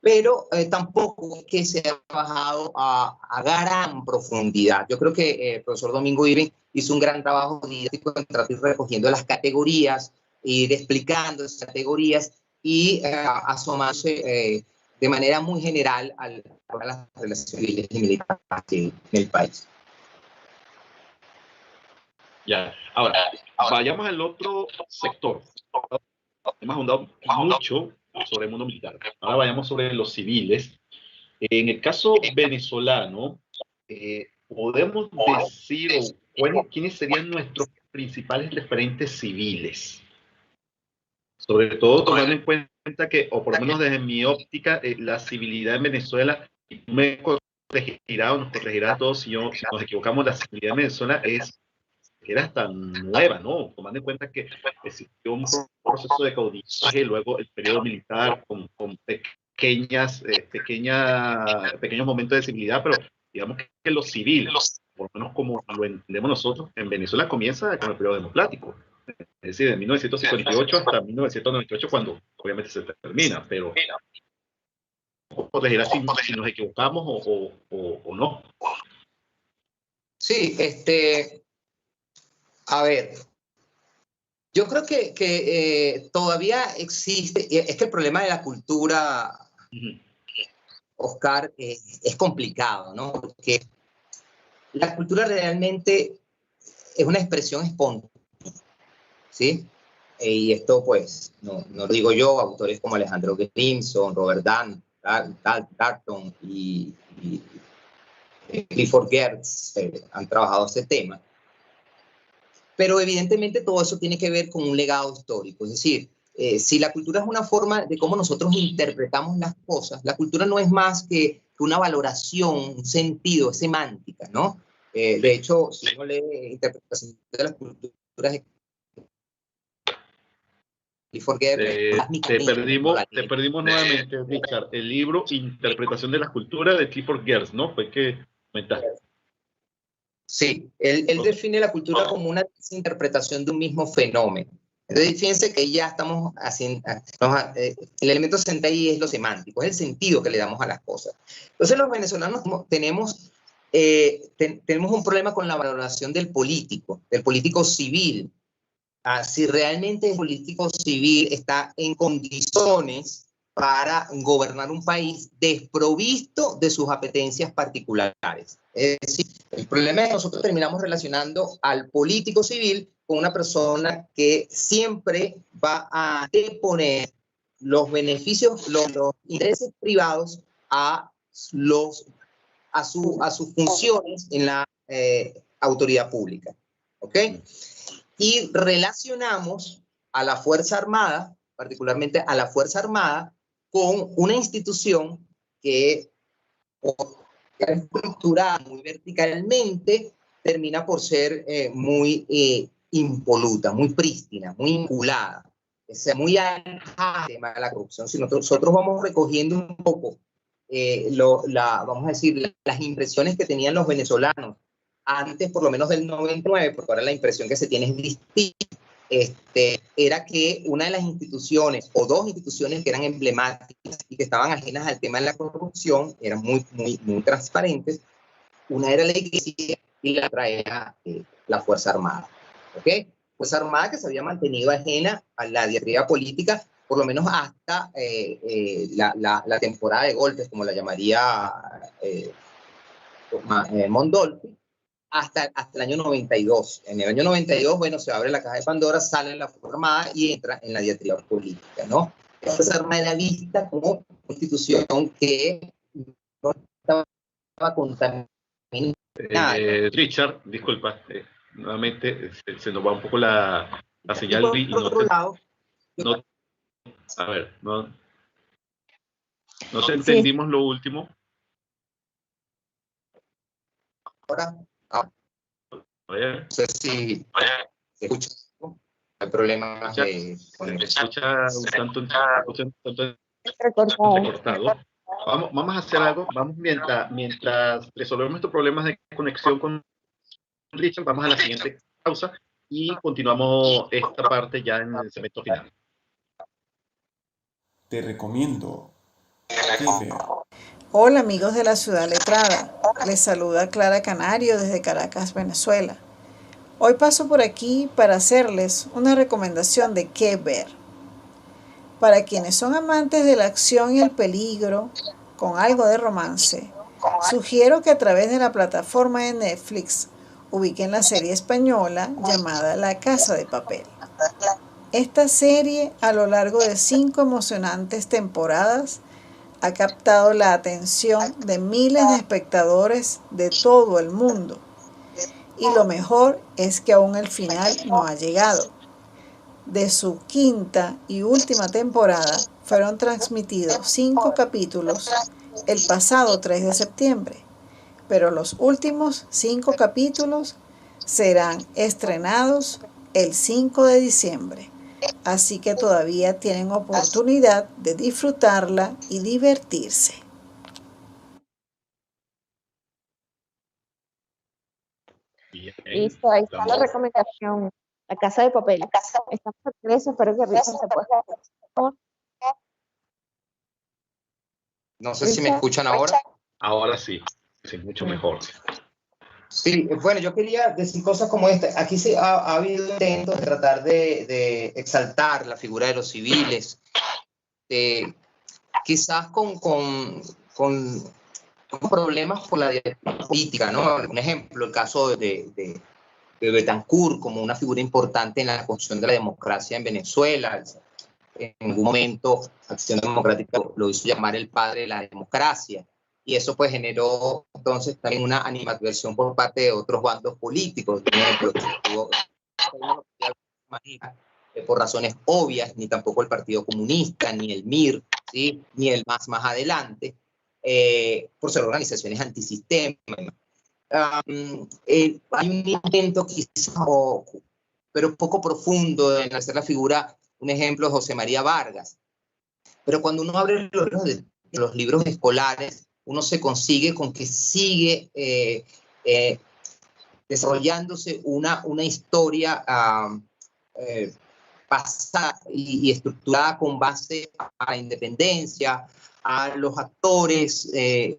Pero tampoco es que se ha bajado a gran profundidad. Yo creo que el profesor Domingo Irving hizo un gran trabajo didáctico en tratar de ir recogiendo las categorías, ir explicando esas categorías y asomarse de manera muy general a las relaciones civiles y militares en el país. Ya, ahora, vayamos al otro sector. Hemos ahondado mucho sobre el mundo militar. Ahora vayamos sobre los civiles. En el caso venezolano, podemos decir quiénes serían nuestros principales referentes civiles. Sobre todo tomando en cuenta que, o por lo menos desde mi óptica, la civilidad en Venezuela, me corregirá o nos corregirá a todos si nos equivocamos, la civilidad en Venezuela era hasta nueva, ¿no? Tomando en cuenta que existió un proceso de caudillaje, luego el periodo militar con pequeños momentos de civilidad, pero digamos que los civiles, por lo menos como lo entendemos nosotros, en Venezuela comienza con el periodo democrático. Es decir, de 1958 hasta 1998, cuando obviamente se termina, pero corregirá si nos equivocamos o no. Sí, a ver, yo creo que todavía existe, es que el problema de la cultura, Oscar, es complicado, ¿no? Porque la cultura realmente es una expresión espontánea, ¿sí? Y esto, pues, no lo digo yo, autores como Alejandro Grimson, Robert Darnton y Clifford Geertz han trabajado ese tema. Pero evidentemente todo eso tiene que ver con un legado histórico. Es decir, si la cultura es una forma de cómo nosotros interpretamos las cosas, la cultura no es más que una valoración, un sentido, es semántica, ¿no? De hecho, si uno lee interpretación de las culturas, te perdimos nuevamente, Richard. El libro Interpretación de la Cultura de Clifford Geertz, ¿no? Fue que comentaste. Sí, él define la cultura como una interpretación de un mismo fenómeno. Entonces, fíjense que ya estamos haciendo, el elemento central ahí es lo semántico, es el sentido que le damos a las cosas. Entonces, los venezolanos tenemos un problema con la valoración del político civil. Si realmente el político civil está en condiciones para gobernar un país desprovisto de sus apetencias particulares. Es decir, el problema es que nosotros terminamos relacionando al político civil con una persona que siempre va a deponer los beneficios, los intereses privados a sus funciones en la autoridad pública. ¿Ok? Y relacionamos a la Fuerza Armada, particularmente a la Fuerza Armada, con una institución que, estructurada muy verticalmente, termina por ser muy impoluta, muy prístina, muy inculada, muy alejada del tema de la corrupción. Si nosotros vamos recogiendo un poco, vamos a decir, las impresiones que tenían los venezolanos antes, por lo menos del 99, porque ahora la impresión que se tiene es distinta, era que una de las instituciones, o dos instituciones que eran emblemáticas y que estaban ajenas al tema de la corrupción, eran muy transparentes. Una era la Iglesia y la otra era la Fuerza Armada. ¿Ok? Fuerza Armada que se había mantenido ajena a la diatriba política, por lo menos hasta la temporada de golpes, como la llamaría Mondolfi, hasta el año 92. En el año 92, bueno, se abre la caja de Pandora, sale la Fuerza Armada y entra en la diatriba política, ¿no? La Fuerza Armada era vista como una institución que no estaba contaminada. Richard, disculpa, nuevamente se nos va un poco la señal y a ver, no te entendimos lo último. Ahora, no sé si se escucha. problemas Se de escucha un tanto Recortado. recortado. Vamos a hacer algo. Vamos mientras resolvemos estos problemas de conexión con Richard, vamos a la siguiente pausa y continuamos esta parte ya en el segmento final. Te recomiendo que ver. Hola amigos de la Ciudad Letrada, les saluda Clara Canario desde Caracas, Venezuela. Hoy paso por aquí para hacerles una recomendación de qué ver. Para quienes son amantes de la acción y el peligro, con algo de romance, sugiero que a través de la plataforma de Netflix ubiquen la serie española llamada La Casa de Papel. Esta serie, a lo largo de 5 emocionantes temporadas, ha captado la atención de miles de espectadores de todo el mundo. Y lo mejor es que aún el final no ha llegado. De su 5ª y última temporada fueron transmitidos 5 capítulos el pasado 3 de septiembre, pero los últimos 5 capítulos serán estrenados el 5 de diciembre. Así que todavía tienen oportunidad de disfrutarla y divertirse. Bien, Listo, ahí está la estamos- recomendación. La Casa de Papel. Estamos de regreso, espero que Richard se pueda. No sé si me escuchan ahora. Ahora sí, mucho mejor. Sí, bueno, yo quería decir cosas como esta. Aquí ha habido intentos de tratar de exaltar la figura de los civiles, quizás con problemas por la política, ¿no? Un ejemplo, el caso de Betancourt como una figura importante en la construcción de la democracia en Venezuela. En algún momento, Acción Democrática lo hizo llamar el padre de la democracia. Y eso pues generó entonces también una animadversión por parte de otros bandos políticos. Por ejemplo, por razones obvias, ni tampoco el Partido Comunista, ni el MIR, ¿sí? Ni el más adelante, por ser organizaciones antisistema. Hay un intento quizás, pero poco profundo en hacer la figura, un ejemplo, José María Vargas. Pero cuando uno abre los libros escolares, uno se consigue con que sigue desarrollándose una historia pasada y estructurada con base a la independencia, a los actores,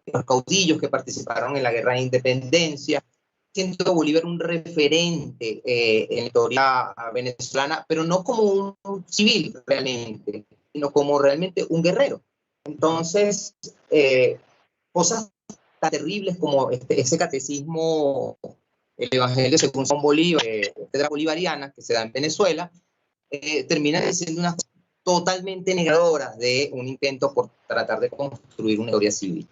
los caudillos que participaron en la guerra de independencia, siendo Bolívar un referente en la historia venezolana, pero no como un civil realmente, sino como realmente un guerrero. Entonces, cosas tan terribles como ese catecismo, el Evangelio según San Bolívar, piedra bolivariana que se da en Venezuela, terminan siendo unas totalmente negadoras de un intento por tratar de construir una historia civil.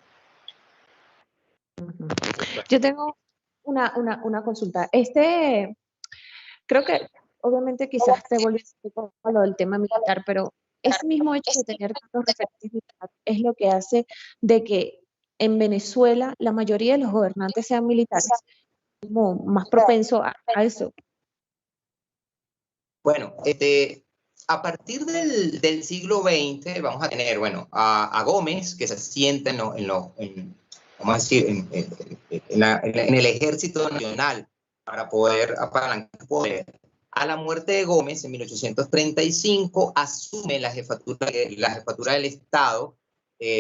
Yo tengo una consulta. Creo que obviamente quizás te volviste a lo del tema militar, pero ese mismo hecho de tener tantos referentes militares es lo que hace de que en Venezuela la mayoría de los gobernantes sean militares, como más propenso a eso. Bueno, a partir del siglo XX vamos a tener, bueno, a Gómez, que se asienta vamos a decir, en el Ejército Nacional para poder apalancar el poder. A la muerte de Gómez, en 1835, asume la jefatura del Estado,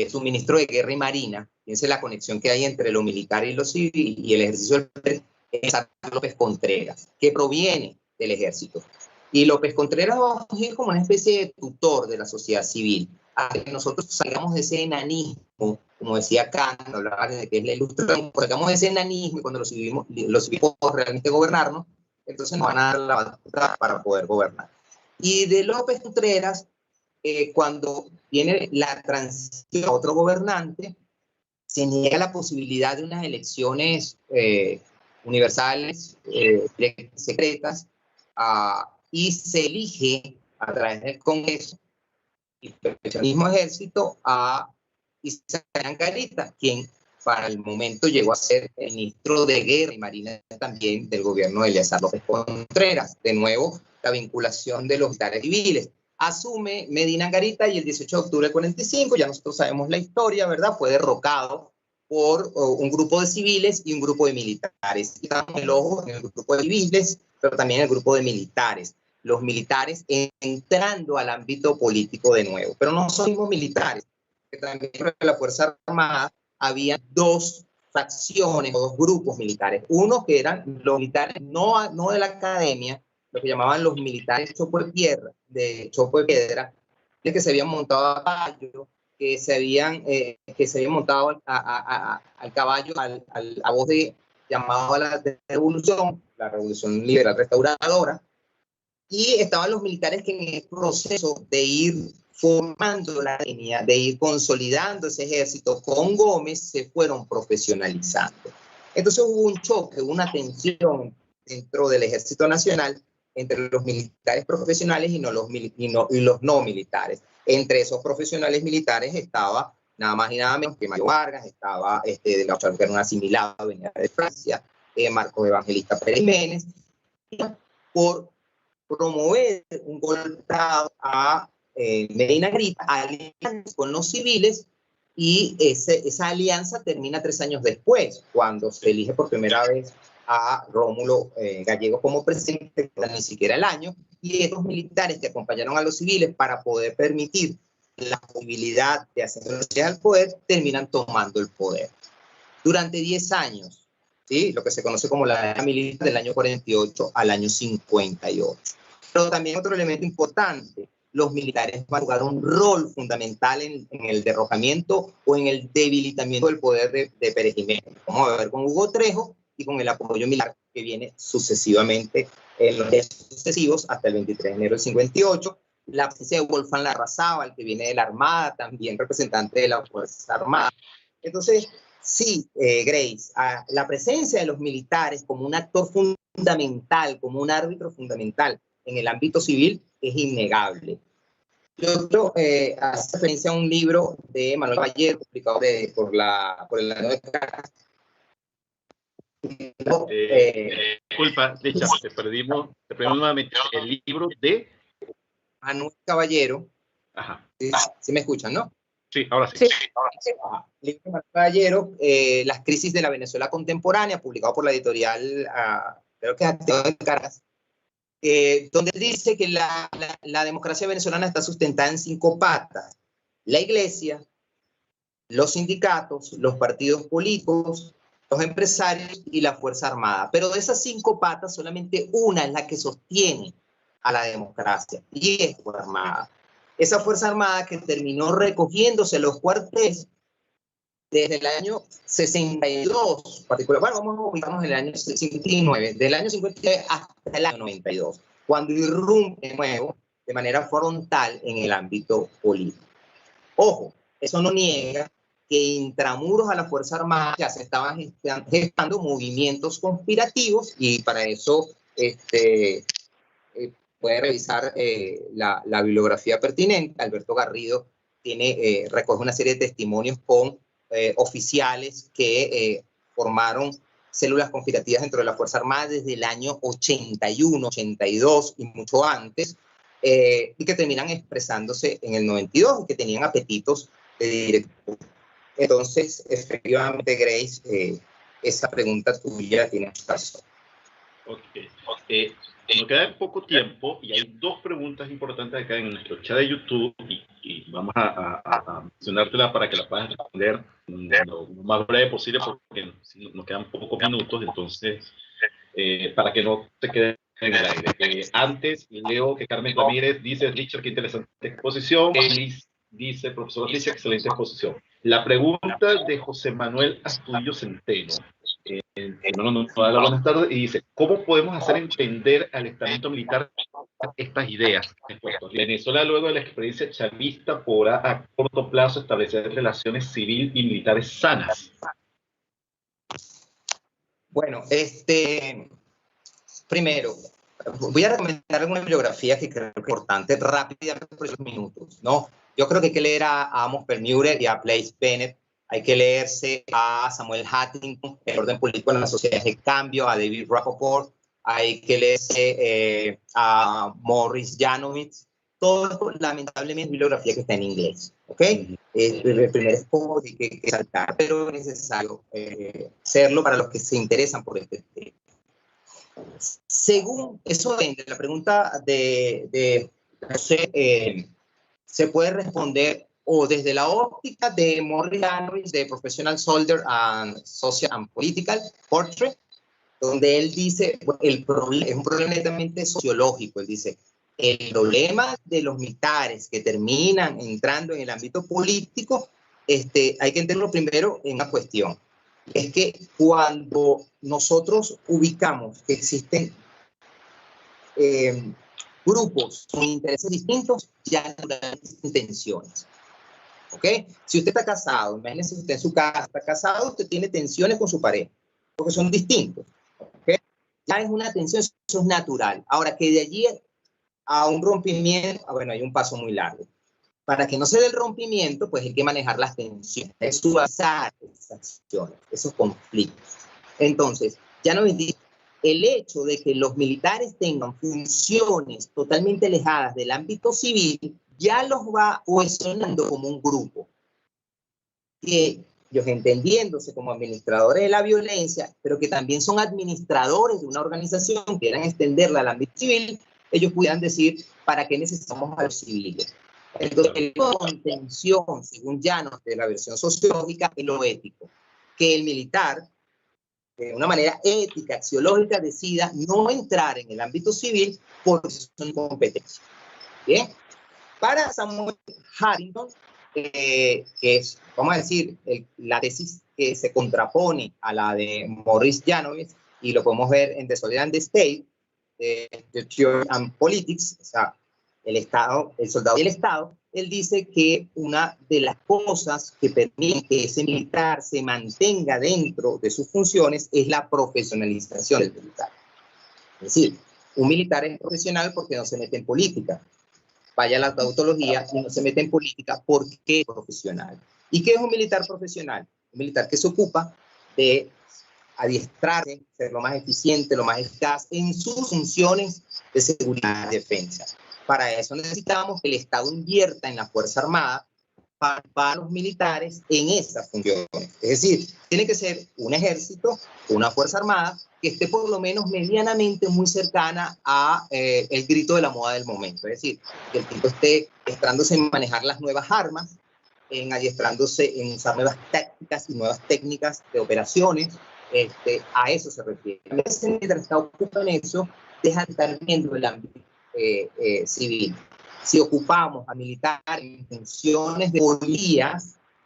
su ministro de Guerra y Marina. Fíjense la conexión que hay entre lo militar y lo civil y el ejercicio del poder, es López Contreras, que proviene del ejército. Y López Contreras va a fungir como una especie de tutor de la sociedad civil, a que nosotros salgamos de ese enanismo, como decía Kant, hablaba de que es la ilustración, salgamos de ese enanismo y cuando los civiles realmente gobernarnos, entonces nos van a dar la batuta para poder gobernar. Y de López Contreras, cuando viene la transición a otro gobernante, se niega la posibilidad de unas elecciones universales, secretas, y se elige a través del Congreso y el mismo ejército a Isaac Angarita, quien para el momento llegó a ser el ministro de Guerra y Marina también del gobierno de Eleazar López Contreras. De nuevo, la vinculación de los militares civiles. Asume Medina Angarita y el 18 de octubre del 45, ya nosotros sabemos la historia, ¿verdad? Fue derrocado por un grupo de civiles y un grupo de militares. Y damos el ojo en el grupo de civiles, pero también en el grupo de militares. Los militares entrando al ámbito político de nuevo. Pero no son los militares, que también en la Fuerza Armada había dos facciones o dos grupos militares. Uno que eran los militares no de la academia, lo que llamaban los militares chopo de piedra, que se habían montado a caballo, que se habían montado al caballo a voz de llamado a la revolución liberal restauradora, y estaban los militares que en el proceso de ir formando la línea, de ir consolidando ese ejército con Gómez, se fueron profesionalizando. Entonces hubo un choque, una tensión dentro del Ejército Nacional entre los militares profesionales y los no militares. Entre esos profesionales militares estaba nada más y nada menos que Mario Vargas, estaba de la otra que era un asimilado, venía de Francia, Marcos Evangelista Pérez Jiménez, por promover un golpe a Medina Angarita, alianza con los civiles, y esa alianza termina 3 años después, cuando se elige por primera vez a Rómulo Gallego como presidente, ni siquiera el año, y estos militares que acompañaron a los civiles para poder permitir la posibilidad de ascender al poder, terminan tomando el poder. Durante 10 años, ¿sí? Lo que se conoce como la era militar del año 48 al año 58. Pero también otro elemento importante, los militares van a jugar un rol fundamental en el derrocamiento o en el debilitamiento del poder de Pérez Jiménez. Vamos a ver con Hugo Trejo y con el apoyo militar que viene sucesivamente en los días sucesivos hasta el 23 de enero del 58. La presencia de Wolfgang Larrazábal, que viene de la Armada, también representante de la Fuerza Armada. Entonces, sí, Grace, la presencia de los militares como un actor fundamental, como un árbitro fundamental en el ámbito civil es innegable. Yo quiero hacer referencia a un libro de Manuel Caballero, publicado por el año de Caracas. Disculpa, Richard, te perdimos nuevamente. El libro de Manuel Caballero. Ajá. ¿Sí me escuchan, no? Sí, ahora sí. Libro de Manuel Caballero, Las crisis de la Venezuela contemporánea, publicado por la editorial, creo que es de Caracas. Donde dice que la democracia venezolana está sustentada en 5 patas: la iglesia, los sindicatos, los partidos políticos, los empresarios y la Fuerza Armada. Pero de esas 5 patas, solamente una es la que sostiene a la democracia, y es la Fuerza Armada. Esa Fuerza Armada que terminó recogiéndose los cuarteles desde el año 62, particular, bueno, vamos a ubicarnos en el año 59, del año 59 hasta el año 92, cuando irrumpe de nuevo de manera frontal en el ámbito político. Ojo, eso no niega que intramuros a la Fuerza Armada ya se estaban gestando movimientos conspirativos, y para eso puede revisar la bibliografía pertinente. Alberto Garrido recoge una serie de testimonios con oficiales que formaron células conspirativas dentro de la Fuerza Armada desde el año 81, 82 y mucho antes, y que terminan expresándose en el 92 y que tenían apetitos de director. Entonces, efectivamente, Grace, esa pregunta tuya tiene razón. Ok. Nos queda poco tiempo y hay 2 preguntas importantes acá en nuestro chat de YouTube y vamos a mencionártela para que la puedas responder lo más breve posible, porque nos quedan pocos minutos. Entonces, para que no te quede en el aire. Antes leo que Carmen Ramírez dice: Richard, qué interesante exposición. Elis dice: profesor Richard, excelente exposición. La pregunta de José Manuel Astudillo Centeno. No da la buenas tardes y dice: ¿cómo podemos hacer entender al estamento militar estas ideas? Venezuela, luego de la experiencia chavista, podrá a corto plazo establecer relaciones civil y militares sanas. Bueno, primero, voy a recomendar alguna bibliografía que creo que es importante, rápidamente por esos minutos, ¿no? Yo creo que hay que leer a Amos Permuter y a Blaise Bennett. Hay que leerse a Samuel Huntington, El orden político en las sociedades de cambio, a David Rappaport, hay que leerse a Morris Janowitz. Todo esto, lamentablemente, es bibliografía que está en inglés, ¿ok? El primer spot y que saltar, pero es necesario hacerlo para los que se interesan por este tema. Según eso, la pregunta no sé, se puede responder o desde la óptica de Morris Janowitz, de Professional Soldier and Social and Political Portrait, donde él dice, es un problema netamente sociológico. Él dice, el problema de los militares que terminan entrando en el ámbito político, hay que entenderlo primero en una cuestión. Es que cuando nosotros ubicamos que existen grupos con intereses distintos, ya no hay tensiones. ¿Ok? Si usted está casado, imagínese usted en su casa está casado, usted tiene tensiones con su pareja, porque son distintos. ¿Ok? Ya es una tensión, eso es natural. Ahora, que de allí a un rompimiento, bueno, hay un paso muy largo. Para que no se dé el rompimiento, pues hay que manejar las tensiones, suavizar esas acciones, esos conflictos. Entonces, ya nos dice, el hecho de que los militares tengan funciones totalmente alejadas del ámbito civil, ya los va cohesionando como un grupo. Que ellos entendiéndose como administradores de la violencia, pero que también son administradores de una organización, quieran extenderla al ámbito civil, ellos pudieran decir, ¿para qué necesitamos a los civiles? Entonces, el contención, según Llanos, de la versión sociológica, es lo ético. Que el militar, de una manera ética, axiológica, decida no entrar en el ámbito civil por su incompetencia. ¿Bien? Para Samuel Harrington, que es, vamos a decir, la tesis que se contrapone a la de Morris Janowitz, y lo podemos ver en The Soldier and the State, The Theory and Politics, o sea, el Estado, el soldado y el Estado. Él dice que una de las cosas que permite que ese militar se mantenga dentro de sus funciones es la profesionalización del militar. Es decir, un militar es profesional porque no se mete en política. Vaya a la tautología y no se mete en política porque es profesional. ¿Y qué es un militar profesional? Un militar que se ocupa de adiestrarse, ser lo más eficiente, lo más eficaz en sus funciones de seguridad y defensa. Para eso necesitamos que el Estado invierta en la Fuerza Armada para los militares en esas funciones. Es decir, tiene que ser un ejército, una Fuerza Armada que esté por lo menos medianamente muy cercana a el grito de la moda del momento. Es decir, que el tipo esté adestrándose en manejar las nuevas armas, en adiestrándose en usar nuevas tácticas y nuevas técnicas de operaciones. A eso se refiere. Mientras el Estado ocupa en eso, deja de estar viendo el ámbito civil. Si ocupamos a militares en funciones de policía,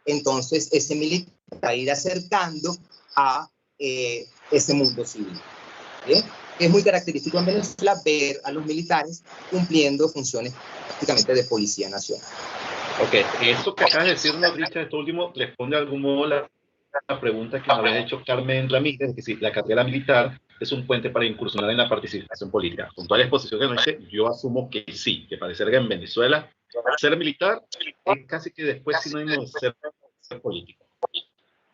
entonces ese militar va a ir acercando a ese mundo civil. ¿Bien? Es muy característico en Venezuela ver a los militares cumpliendo funciones prácticamente de Policía Nacional. Ok, eso que acabas de decirnos, Richard, esto último, responde de algún modo la pregunta que nos había hecho Carmen Ramírez, que si la carrera militar es un puente para incursionar en la participación política. Con toda la exposición que nos dice, yo asumo que sí, que parece que en Venezuela ser militar es casi que después sinónimo de ser político.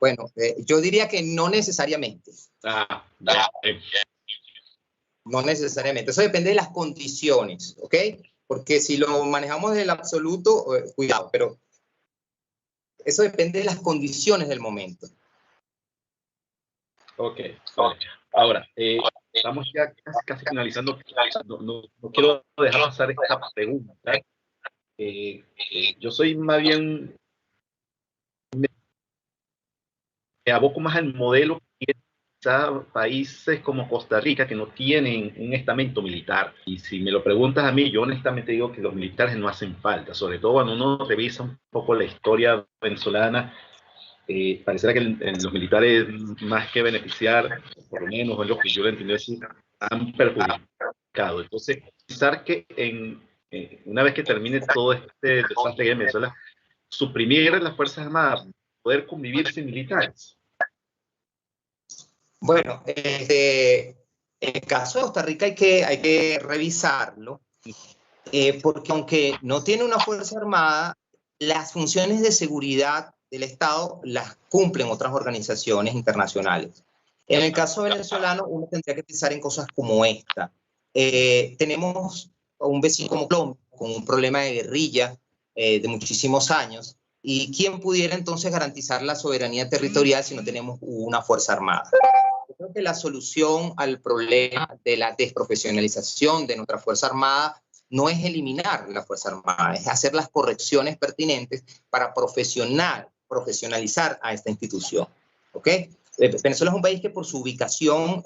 Bueno, yo diría que no necesariamente. No necesariamente. Eso depende de las condiciones, ¿ok? Porque si lo manejamos del absoluto, cuidado, pero eso depende de las condiciones del momento. Ok, vale. Ahora, estamos ya casi finalizando. No quiero dejar pasar esta pregunta. Yo soy más bien, me aboco más al modelo que países como Costa Rica que no tienen un estamento militar. Y si me lo preguntas a mí, yo honestamente digo que los militares no hacen falta, sobre todo cuando uno revisa un poco la historia venezolana. Pareciera que los militares, más que beneficiar, por lo menos en lo que yo lo entiendo, han perjudicado. Entonces, pensar que una vez que termine todo este desastre en Venezuela, suprimir las Fuerzas Armadas, poder convivir sin militares. Bueno, en el caso de Costa Rica hay que revisarlo, porque aunque no tiene una Fuerza Armada, las funciones de seguridad del Estado las cumplen otras organizaciones internacionales. En el caso venezolano, uno tendría que pensar en cosas como esta. Tenemos un vecino como Colombia, con un problema de guerrilla de muchísimos años, y ¿quién pudiera entonces garantizar la soberanía territorial si no tenemos una fuerza armada? Yo creo que la solución al problema de la desprofesionalización de nuestra Fuerza Armada no es eliminar la Fuerza Armada, es hacer las correcciones pertinentes para profesionalizar a esta institución. ¿Ok? Venezuela es un país que por su ubicación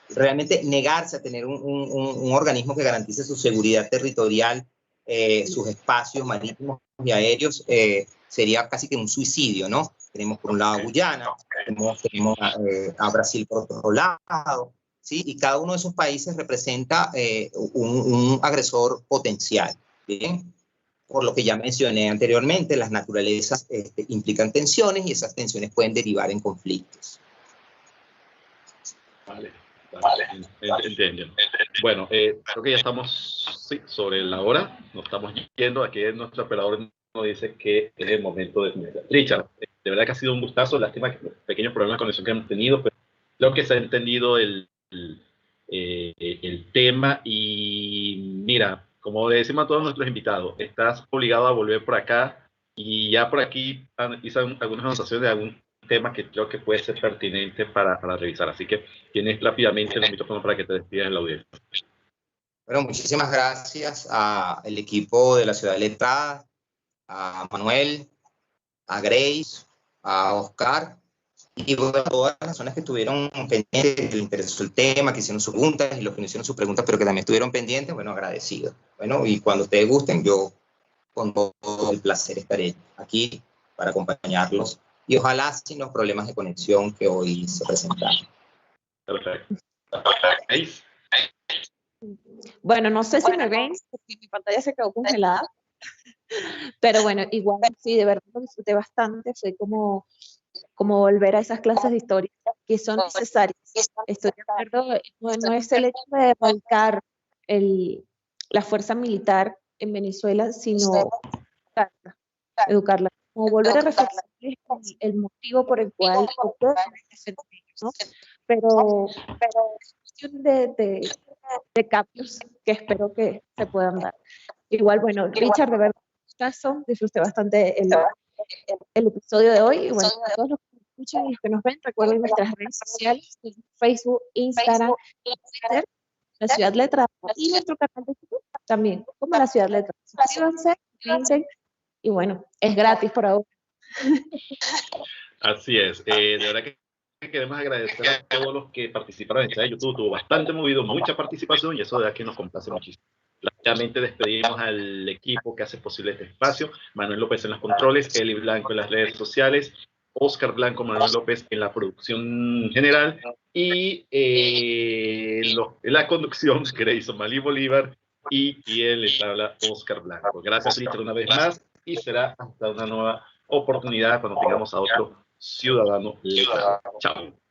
realmente negarse a tener un organismo que garantice su seguridad territorial, sus espacios marítimos y aéreos, sería casi que un suicidio, ¿no? Tenemos por un lado a Guyana, tenemos a Brasil por otro lado, ¿sí? Y cada uno de esos países representa un agresor potencial, ¿bien? Por lo que ya mencioné anteriormente, las naturalezas implican tensiones y esas tensiones pueden derivar en conflictos. Vale, entiendo. Bueno, creo que ya estamos sobre la hora, nos estamos yendo. Aquí nuestro operador nos dice que es el momento de Richard. De verdad que ha sido un gustazo, lástima que pequeños problemas de conexión que hemos tenido, pero creo que se ha entendido el tema. Y mira, como le decimos a todos nuestros invitados, estás obligado a volver por acá, y ya por aquí hice algunas anotaciones de algún tema que creo que puede ser pertinente para revisar. Así que tienes rápidamente el micrófono para que te despidas en la audiencia. Bueno, muchísimas gracias al equipo de la Ciudad Letrada, a Manuel, a Grace, a Oscar, y a todas las personas que estuvieron pendientes, que les interesó el tema, que hicieron sus preguntas, y los que no hicieron sus preguntas, pero que también estuvieron pendientes, bueno, agradecido. Bueno, y cuando ustedes gusten, yo con todo el placer estaré aquí para acompañarlos, y ojalá sin los problemas de conexión que hoy se presentaron. Perfecto. Bueno, no sé si me ven, porque mi pantalla se quedó congelada, pero bueno, igual sí, de verdad lo disfruté bastante. Fue como volver a esas clases de historia que son necesarias. Estoy de acuerdo, no es el hecho de erradicar la fuerza militar en Venezuela, sino educarla, como volver a reforzar el motivo por el cual ocurre, ¿no? Pero es cuestión de cambios que espero que se puedan dar. Igual, bueno, Richard, de verdad, caso, disfruté bastante el episodio de hoy, y bueno, a todos los que nos escuchan y los que nos ven, recuerden nuestras redes sociales, Facebook, Instagram, Twitter, La Ciudad Letrada, y nuestro canal de YouTube también, como La Ciudad Letrada. Suscríbanse, piensen, y bueno, es gratis por ahora. Así es. De verdad que queremos agradecer a todos los que participaron en el chat de YouTube. Tuvo bastante movido, mucha participación, y eso de verdad que nos complace muchísimo. Rápidamente despedimos al equipo que hace posible este espacio: Manuel López en los controles, Eli Blanco en las redes sociales, Oscar Blanco, Manuel López en la producción general, y en la conducción, Grayson Malí Bolívar, y quien les habla, Oscar Blanco. Gracias, Richard, una vez más, y será hasta una nueva oportunidad cuando tengamos a otro ciudadano letrado. Chao.